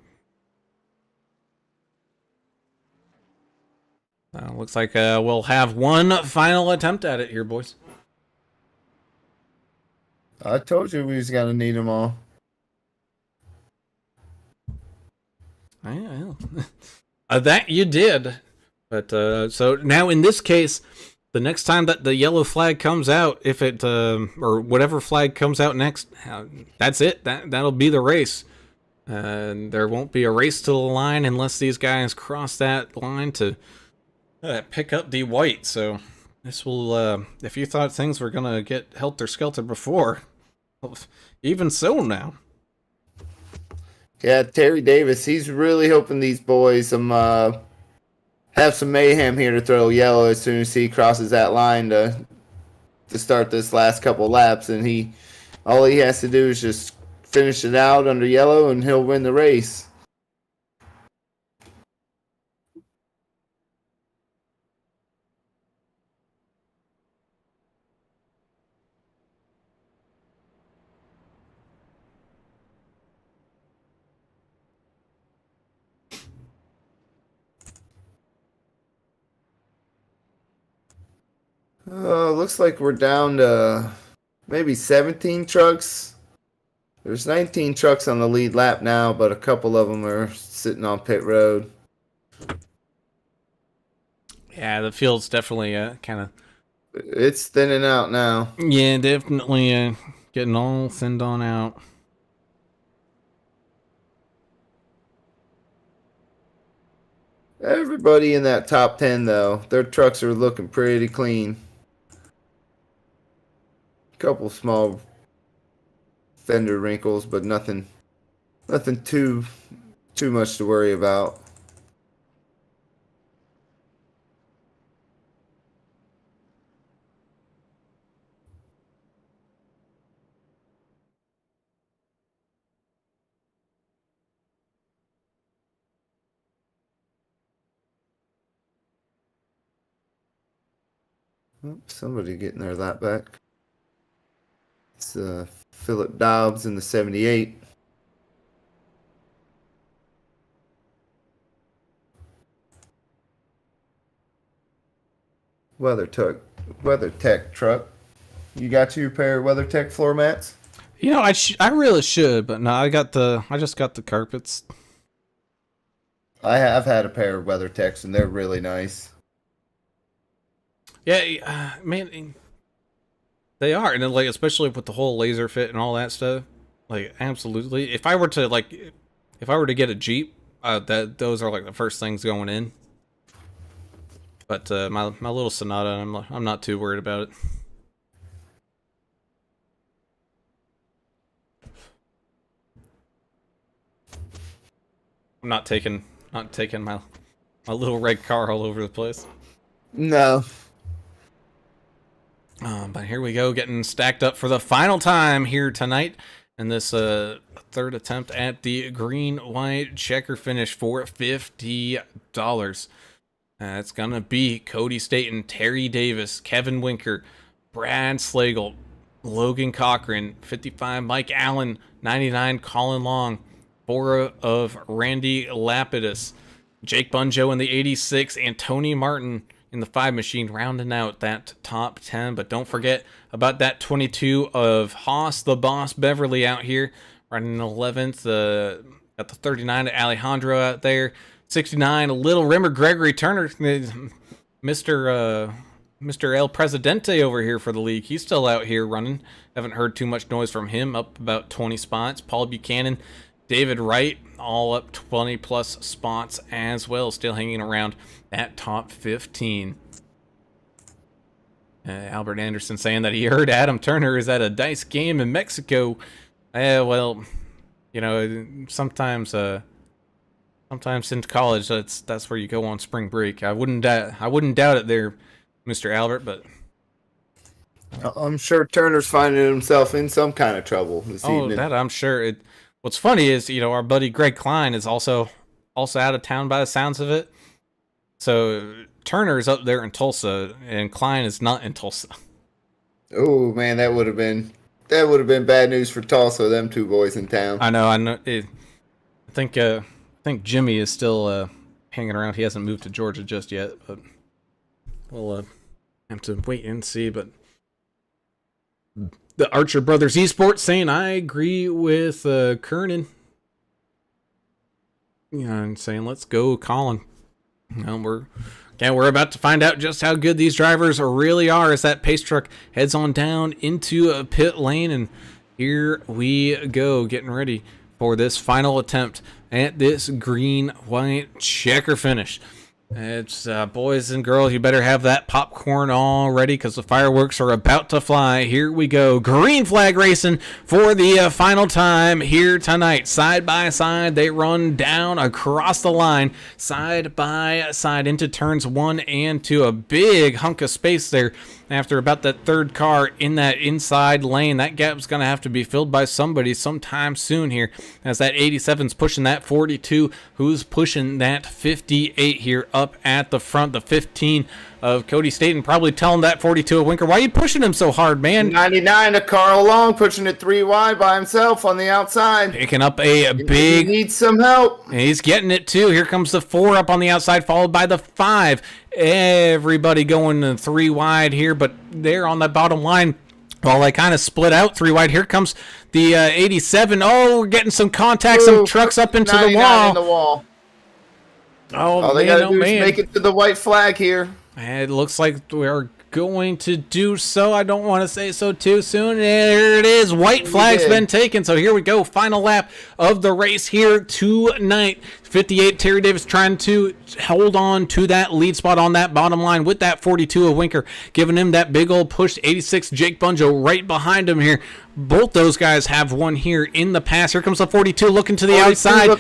Looks like we'll have one final attempt at it here, boys. I told you we was gonna need them all. That you did. But so now in this case, the next time that the yellow flag comes out, if it or whatever flag comes out next, that's it. That'll be the race. And there won't be a race to the line unless these guys cross that line to pick up the white. So this will, if you thought things were gonna get helter-skelter before, even so now. Yeah, Terry Davis, he's really hoping these boys have some mayhem here to throw yellow as soon as he crosses that line to start this last couple laps, and all he has to do is just finish it out under yellow and he'll win the race. Looks like we're down to maybe 17 trucks. There's 19 trucks on the lead lap now, but a couple of them are sitting on pit road. Yeah, the field's definitely kind of... It's thinning out now. Yeah, definitely getting all thinned on out. Everybody in that top 10, though, their trucks are looking pretty clean. Couple small fender wrinkles, but nothing too much to worry about. Somebody getting their lap back. It's Philip Dobbs in the 78. WeatherTech truck. You got your pair of WeatherTech floor mats? You know, I really should, but no, I just got the carpets. I have had a pair of WeatherTechs, and they're really nice. Yeah, man, they are, and then, like, especially with the whole laser fit and all that stuff. Like, absolutely. If I were to get a Jeep, those are like the first things going in. But my little Sonata, I'm not too worried about it. I'm not taking my little red car all over the place. No. But here we go, getting stacked up for the final time here tonight in this third attempt at the green-white checker finish for $50. It's gonna be Cody Staten, Terry Davis, Kevin Winker, Brad Slagle, Logan Cochran, 55 Mike Allen, 99 Colin Long, 4 of Randy Lapidus, Jake Bunjo in the 86, and Tony Martin in the 5 machine, rounding out that top 10. But don't forget about that 22 of Haas the Boss Beverly out here, running 11th. Got the 39 of Alejandro out there. 69, Little Rimmer Gregory Turner, Mr. El Presidente over here for the league. He's still out here running. Haven't heard too much noise from him, up about 20 spots. Paul Buchanan, David Wright, all up 20 plus spots as well, still hanging around at top 15. Albert Anderson saying that he heard Adam Turner is at a dice game in Mexico. Well, you know, sometimes in college, that's where you go on spring break. I wouldn't doubt it there, Mr. Albert, but I'm sure Turner's finding himself in some kind of trouble this evening. That I'm sure. What's funny is, you know, our buddy Greg Klein is also out of town by the sounds of it. So Turner is up there in Tulsa, and Klein is not in Tulsa. Oh man, that would have been bad news for Tulsa. Them two boys in town. I know. I think Jimmy is still hanging around. He hasn't moved to Georgia just yet, but we'll have to wait and see. But the Archer Brothers Esports saying, I agree with Kernan. You know, and saying, let's go, Colin. You know, we're about to find out just how good these drivers really are as that pace truck heads on down into a pit lane. And here we go, getting ready for this final attempt at this green-white checker finish. It's boys and girls, you better have that popcorn all ready because the fireworks are about to fly. Here we go. Green flag racing for the final time here tonight. Side by side, they run down across the line, side by side into turns 1 and 2. A big hunk of space there after about that third car in that inside lane. That gap's going to have to be filled by somebody sometime soon here, as that 87's pushing that 42, who's pushing that 58 here up up at the front. The 15 of Cody Staten probably telling that 42 of Winker, why are you pushing him so hard, man? 99 to Carl Long, pushing it 3 wide by himself on the outside. Picking up a big... He needs some help. He's getting it, too. Here comes the 4 up on the outside, followed by the 5. Everybody going 3 wide here, but they're on the bottom line. Well, they kind of split out 3 wide. Here comes the 87. Oh, we're getting some contact, some trucks up into the wall. In the wall. Oh, they gotta do is make it to the white flag here. It looks like we're going to do so. I don't want to say so too soon. There it is. White flag's been taken. So here we go. Final lap of the race here tonight. 58, Terry Davis trying to hold on to that lead spot on that bottom line with that 42 of Winker, giving him that big old push. 86, Jake Bunjo right behind him here. Both those guys have one here in the pass. Here comes the 42 looking to the outside.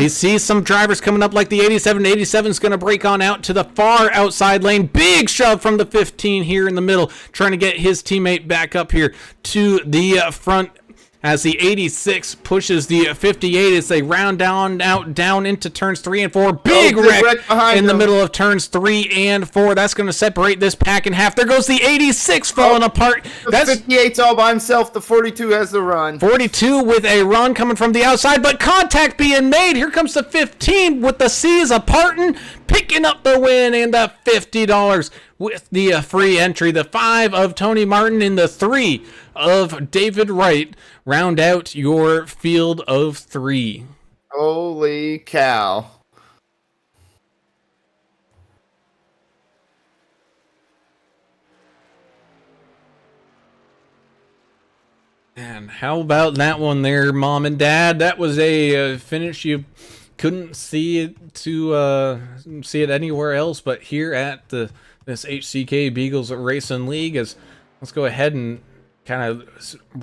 He sees some drivers coming up like the 87. 87 is going to break on out to the far outside lane. Big shove from the 15 here in the middle, trying to get his teammate back up here to the front as the 86 pushes the 58 as they round down into turns 3 and 4. Big wreck in the middle of turns 3 and 4. That's going to separate this pack in half. There goes the 86 falling apart. That's 58's all by himself. The 42 has the run. 42 with a run coming from the outside, but contact being made. Here comes the 15 with the C's aparting, picking up the win and the $50 with the free entry. The 5 of Tony Martin and the 3 of David Wright round out your field of 3. Holy cow. And how about that one there, Mom and Dad? That was a finish you couldn't see it anywhere else but here at this HCK Beagles Racing League. Let's go ahead and kind of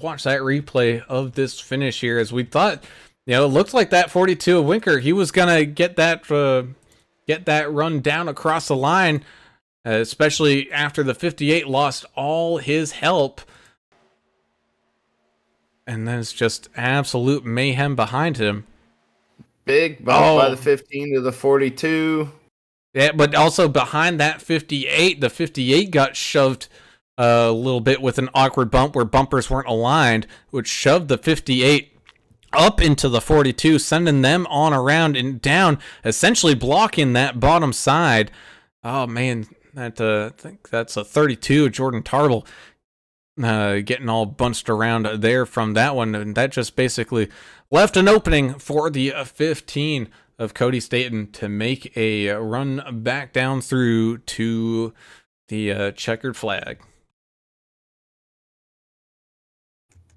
watch that replay of this finish here, as we thought, it looked like that 42 of Winker, he was gonna get that run down across the line, especially after the 58 lost all his help, and then it's just absolute mayhem behind him. Big bump by the 15 to the 42. Yeah, but also behind that 58, the 58 got shoved a little bit with an awkward bump where bumpers weren't aligned, which shoved the 58 up into the 42, sending them on around and down, essentially blocking that bottom side. Oh man, I think that's a 32, Jordan Tarble, getting all bunched around there from that one, and that just basically left an opening for the 15 of Cody Staten to make a run back down through to the checkered flag.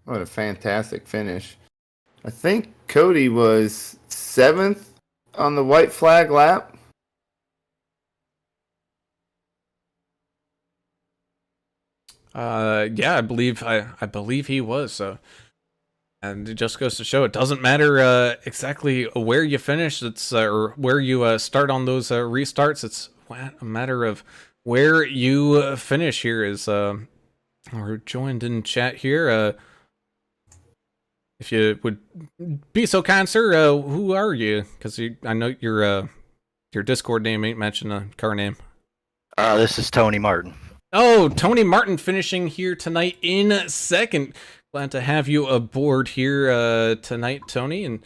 What a fantastic finish. I think Cody was 7th on the white flag lap. Yeah, I believe he was. So, and it just goes to show it doesn't matter exactly where you finish. It's or where you start on those restarts. It's a matter of where you finish. Here is we're joined in chat here. If you would be so kind, sir, who are you? Because I know your Discord name ain't mentioned a car name. This is Tony Martin. Oh, Tony Martin finishing here tonight in second. Glad to have you aboard here tonight, Tony. And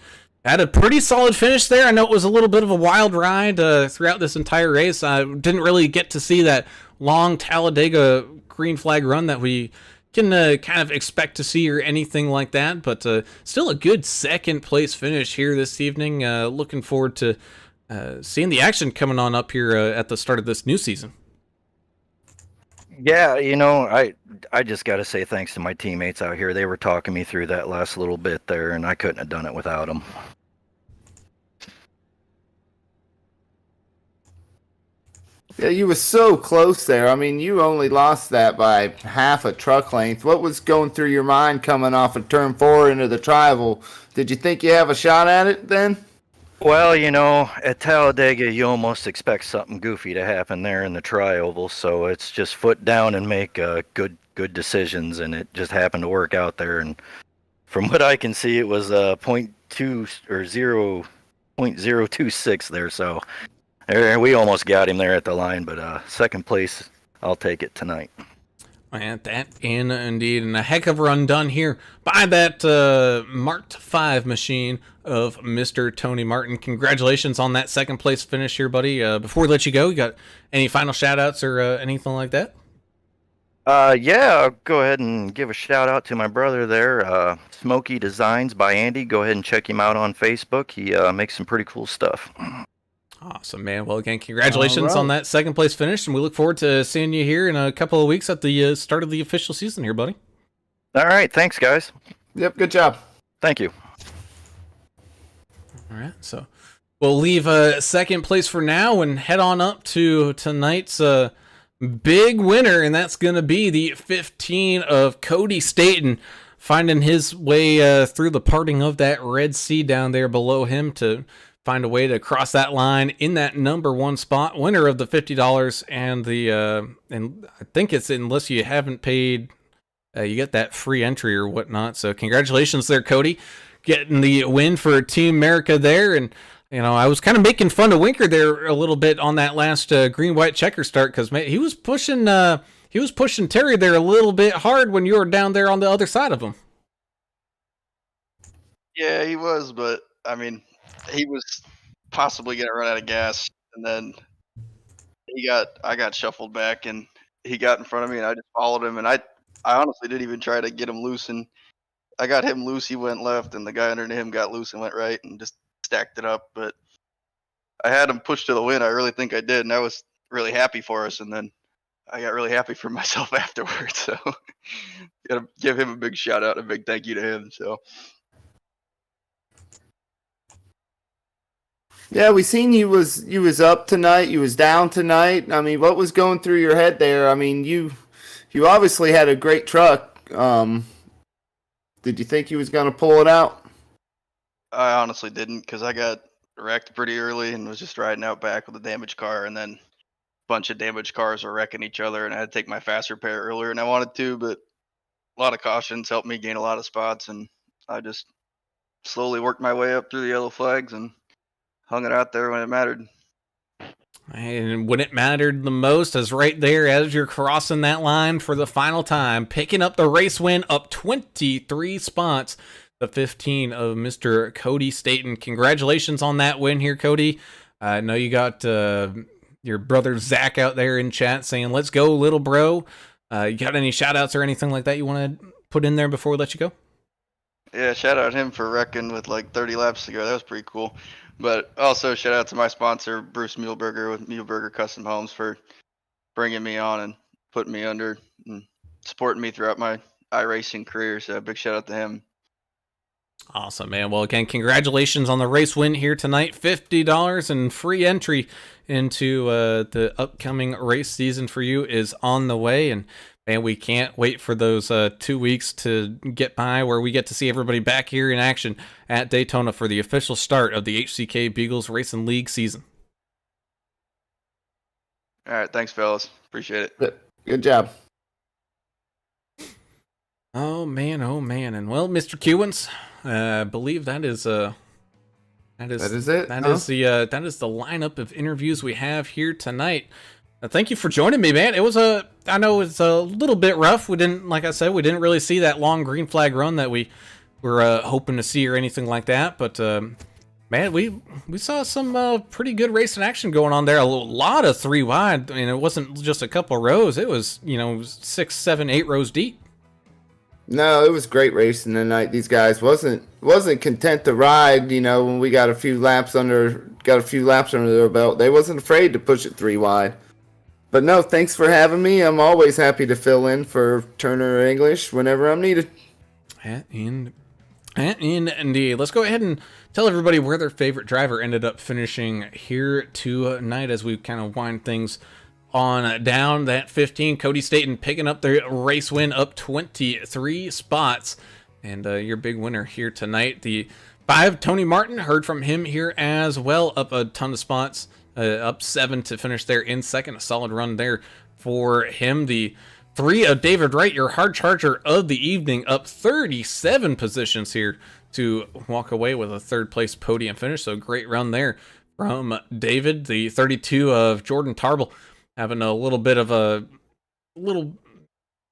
had a pretty solid finish there. I know it was a little bit of a wild ride throughout this entire race. I didn't really get to see that long Talladega green flag run that we can kind of expect to see or anything like that, but still a good second place finish here this evening. Looking forward to seeing the action coming on up here at the start of this new season. Yeah, I just got to say thanks to my teammates out here. They were talking me through that last little bit there, and I couldn't have done it without them. Yeah, you were so close there. I mean, you only lost that by half a truck length. What was going through your mind coming off of turn 4 into the tri-oval? Did you think you have a shot at it then? Well, at Talladega, you almost expect something goofy to happen there in the tri-oval, so it's just foot down and make good decisions, and it just happened to work out there. And from what I can see, it was 0.2 or 0.026 there, so We almost got him there at the line, but second place, I'll take it tonight. And that indeed, and a heck of a run done here by that marked 5 machine of Mr. Tony Martin. Congratulations on that second place finish here, buddy. Before we let you go, you got any final shout outs or anything like that? Yeah, I'll go ahead and give a shout out to my brother there, Smoky Designs by Andy. Go ahead and check him out on Facebook. He makes some pretty cool stuff. Awesome, man. Well, again, congratulations All right. on that second place finish, and we look forward to seeing you here in a couple of weeks at the start of the official season here, buddy. All right, thanks, guys. Yep, good job. Thank you. All right, so we'll leave second place for now and head on up to tonight's big winner, and that's going to be the 15 of Cody Staten, finding his way through the parting of that Red Sea down there below him to find a way to cross that line in that number 1 spot, winner of the $50 and the and I think it's, unless you haven't paid, you get that free entry or whatnot. So congratulations there, Cody, getting the win for Team America there. And you know, I was kind of making fun of Winker there a little bit on that last green-white checker start, because he was pushing Terry there a little bit hard when you were down there on the other side of him. Yeah, he was, but I mean, he was possibly going to run out of gas, and then I got shuffled back, and he got in front of me, and I just followed him, and I honestly didn't even try to get him loose, and I got him loose. He went left, and the guy under him got loose and went right, and just stacked it up. But I had him push to the win. I really think I did, and I was really happy for us, and then I got really happy for myself afterwards. So gotta give him a big shout out, a big thank you to him. So. Yeah, we seen you was up tonight, you was down tonight. I mean, what was going through your head there? I mean, you obviously had a great truck. Did you think you was gonna pull it out? I honestly didn't, because I got wrecked pretty early and was just riding out back with a damaged car, and then a bunch of damaged cars were wrecking each other, and I had to take my fast repair earlier than I wanted to, but a lot of cautions helped me gain a lot of spots, and I just slowly worked my way up through the yellow flags and hung it out there when it mattered. And when it mattered the most is right there as you're crossing that line for the final time, picking up the race win, up 23 spots, the 15 of Mr. Cody Staten. Congratulations on that win here, Cody. I know you got your brother Zach out there in chat saying, "Let's go, little bro." You got any shout outs or anything like that you want to put in there before we let you go? Yeah, shout out him for wrecking with like 30 laps to go. That was pretty cool. But also shout out to my sponsor, Bruce Muehlberger with Muehlberger Custom Homes, for bringing me on and putting me under and supporting me throughout my iRacing career. So big shout out to him. Awesome, man. Well, again, congratulations on the race win here tonight. $50 and free entry into the upcoming race season for you is on the way. And man, we can't wait for those 2 weeks to get by where we get to see everybody back here in action at Daytona for the official start of the HCK Beagles Racing League season. All right, thanks, fellas. Appreciate it. Good job. Oh man, and well, Mr. Cewins, I believe that is it. That is the lineup of interviews we have here tonight. Thank you for joining me, man. I know it's a little bit rough. Like I said, we didn't really see that long green flag run that we were hoping to see or anything like that. But man, we saw some pretty good racing action going on there. A lot of 3 wide. I mean, it wasn't just a couple rows. It was 6, 7, 8 rows deep. No, it was great racing tonight. These guys wasn't content to ride. When we got a few laps under their belt, they wasn't afraid to push it 3 wide. But no, thanks for having me. I'm always happy to fill in for Turner or English whenever I'm needed. Indeed. Let's go ahead and tell everybody where their favorite driver ended up finishing here tonight as we kind of wind things on down. That 15, Cody Staten picking up the race win, up 23 spots. And your big winner here tonight, the 5, Tony Martin, heard from him here as well, up a ton of spots. Up 7 to finish there in second. A solid run there for him. The 3 of David Wright, your hard charger of the evening, up 37 positions here to walk away with a 3rd place podium finish. So great run there from David, the 32 of Jordan Tarble, having a little bit of a little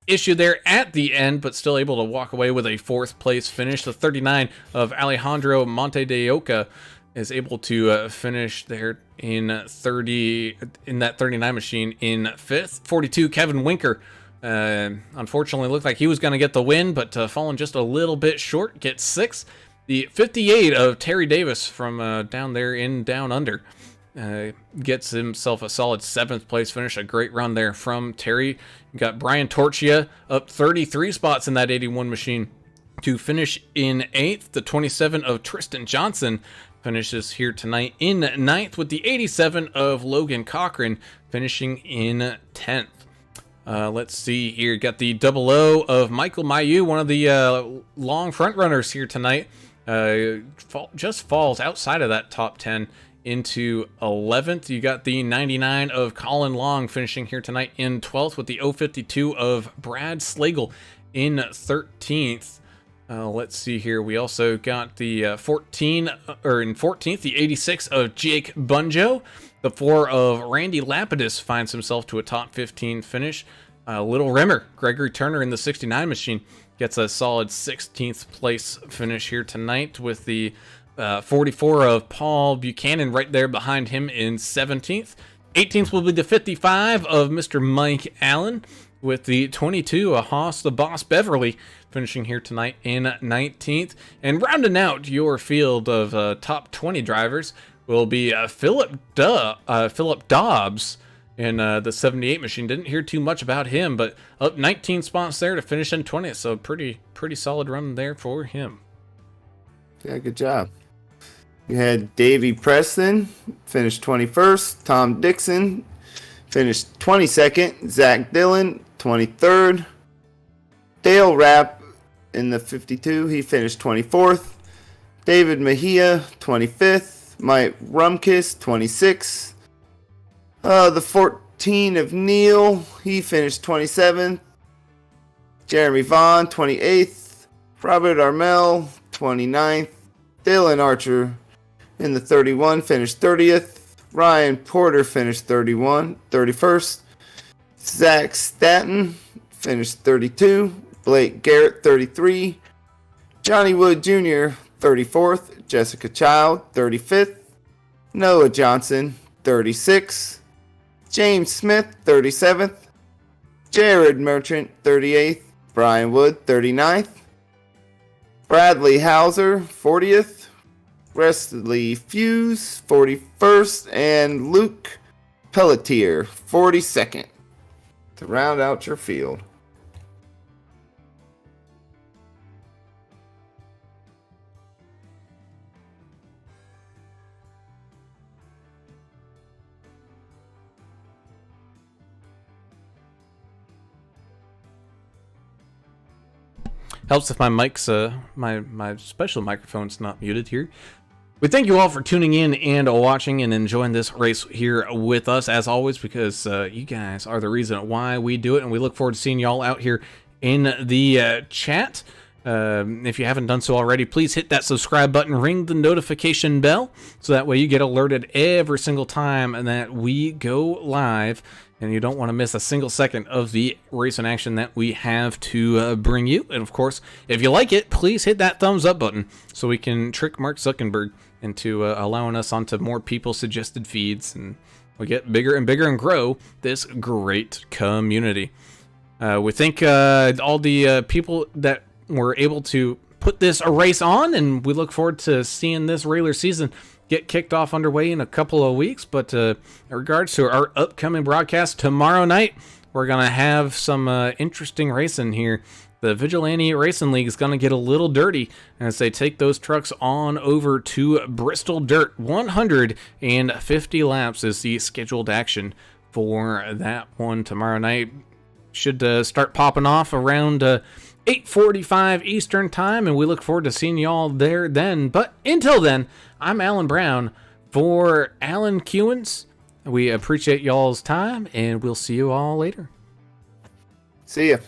issue there at the end, but still able to walk away with a 4th place finish. The 39 of Alejandro Monte de Oca is able to finish there in that 39 machine in 5th. 42 Kevin Winker, unfortunately looked like he was going to get the win, but falling just a little bit short, gets 6th. The 58 of Terry Davis from down there in Down Under gets himself a solid 7th place finish. A great run there from Terry. You got Brian Torchia up 33 spots in that 81 machine to finish in 8th. The 27 of Tristan Johnson finishes here tonight in 9th, with the 87 of Logan Cochran finishing in 10th. Let's see here. Got the 00 of Michael Mayu, one of the long front runners here tonight. Just falls outside of that top 10 into 11th. You got the 99 of Colin Long finishing here tonight in 12th, with the 052 of Brad Slagle in 13th. Let's see here. We also got the 14th, the 86 of Jake Bunjo. The 4 of Randy Lapidus finds himself to a top 15 finish. Little Rimmer, Gregory Turner in the 69 machine, gets a solid 16th place finish here tonight, with the 44 of Paul Buchanan right there behind him in 17th. 18th will be the 55 of Mr. Mike Allen, with the 22 of Haas the Boss Beverly finishing here tonight in 19th. And rounding out your field of top 20 drivers will be Philip Dobbs in the 78 machine. Didn't hear too much about him, but up 19 spots there to finish in 20th. So pretty solid run there for him. Yeah, good job. You had Davey Preston finished 21st. Tom Dixon finished 22nd. Zach Dillon 23rd. Dale Rapp in the 52. He finished 24th. David Mejia 25th. Mike Rumkiss 26th. The 14 of Neil, he finished 27th. Jeremy Vaughn, 28th. Robert Armel, 29th. Dylan Archer in the 31 finished 30th. Ryan Porter finished 31st. Zach Staton finished 32. Blake Garrett, 33. Johnny Wood Jr., 34th. Jessica Child, 35th. Noah Johnson, 36th. James Smith, 37th. Jared Merchant, 38th. Brian Wood, 39th. Bradley Hauser, 40th. Wesley Fuse, 41st. And Luke Pelletier, 42nd. To round out your field. Helps if my mic's my special microphone's not muted here. We thank you all for tuning in and watching and enjoying this race here with us, as always, because you guys are the reason why we do it, and we look forward to seeing y'all out here in the chat. If you haven't done so already, please hit that subscribe button, ring the notification bell, so that way you get alerted every single time that we go live, and you don't want to miss a single second of the race in action that we have to bring you. And of course, if you like it, please hit that thumbs up button so we can trick Mark Zuckerberg into allowing us onto more people's suggested feeds, and we get bigger and bigger and grow this great community. We thank all the people that were able to put this race on, and we look forward to seeing this regular season get kicked off underway in a couple of weeks. But in regards to our upcoming broadcast tomorrow night, we're going to have some interesting racing here. The Vigilante Racing League is going to get a little dirty as they take those trucks on over to Bristol Dirt. 150 laps is the scheduled action for that one tomorrow night. Should start popping off around 8:45 Eastern Time, and we look forward to seeing y'all there then. But until then, I'm Alan Brown for Alan Kewins. We appreciate y'all's time, and we'll see you all later. See ya.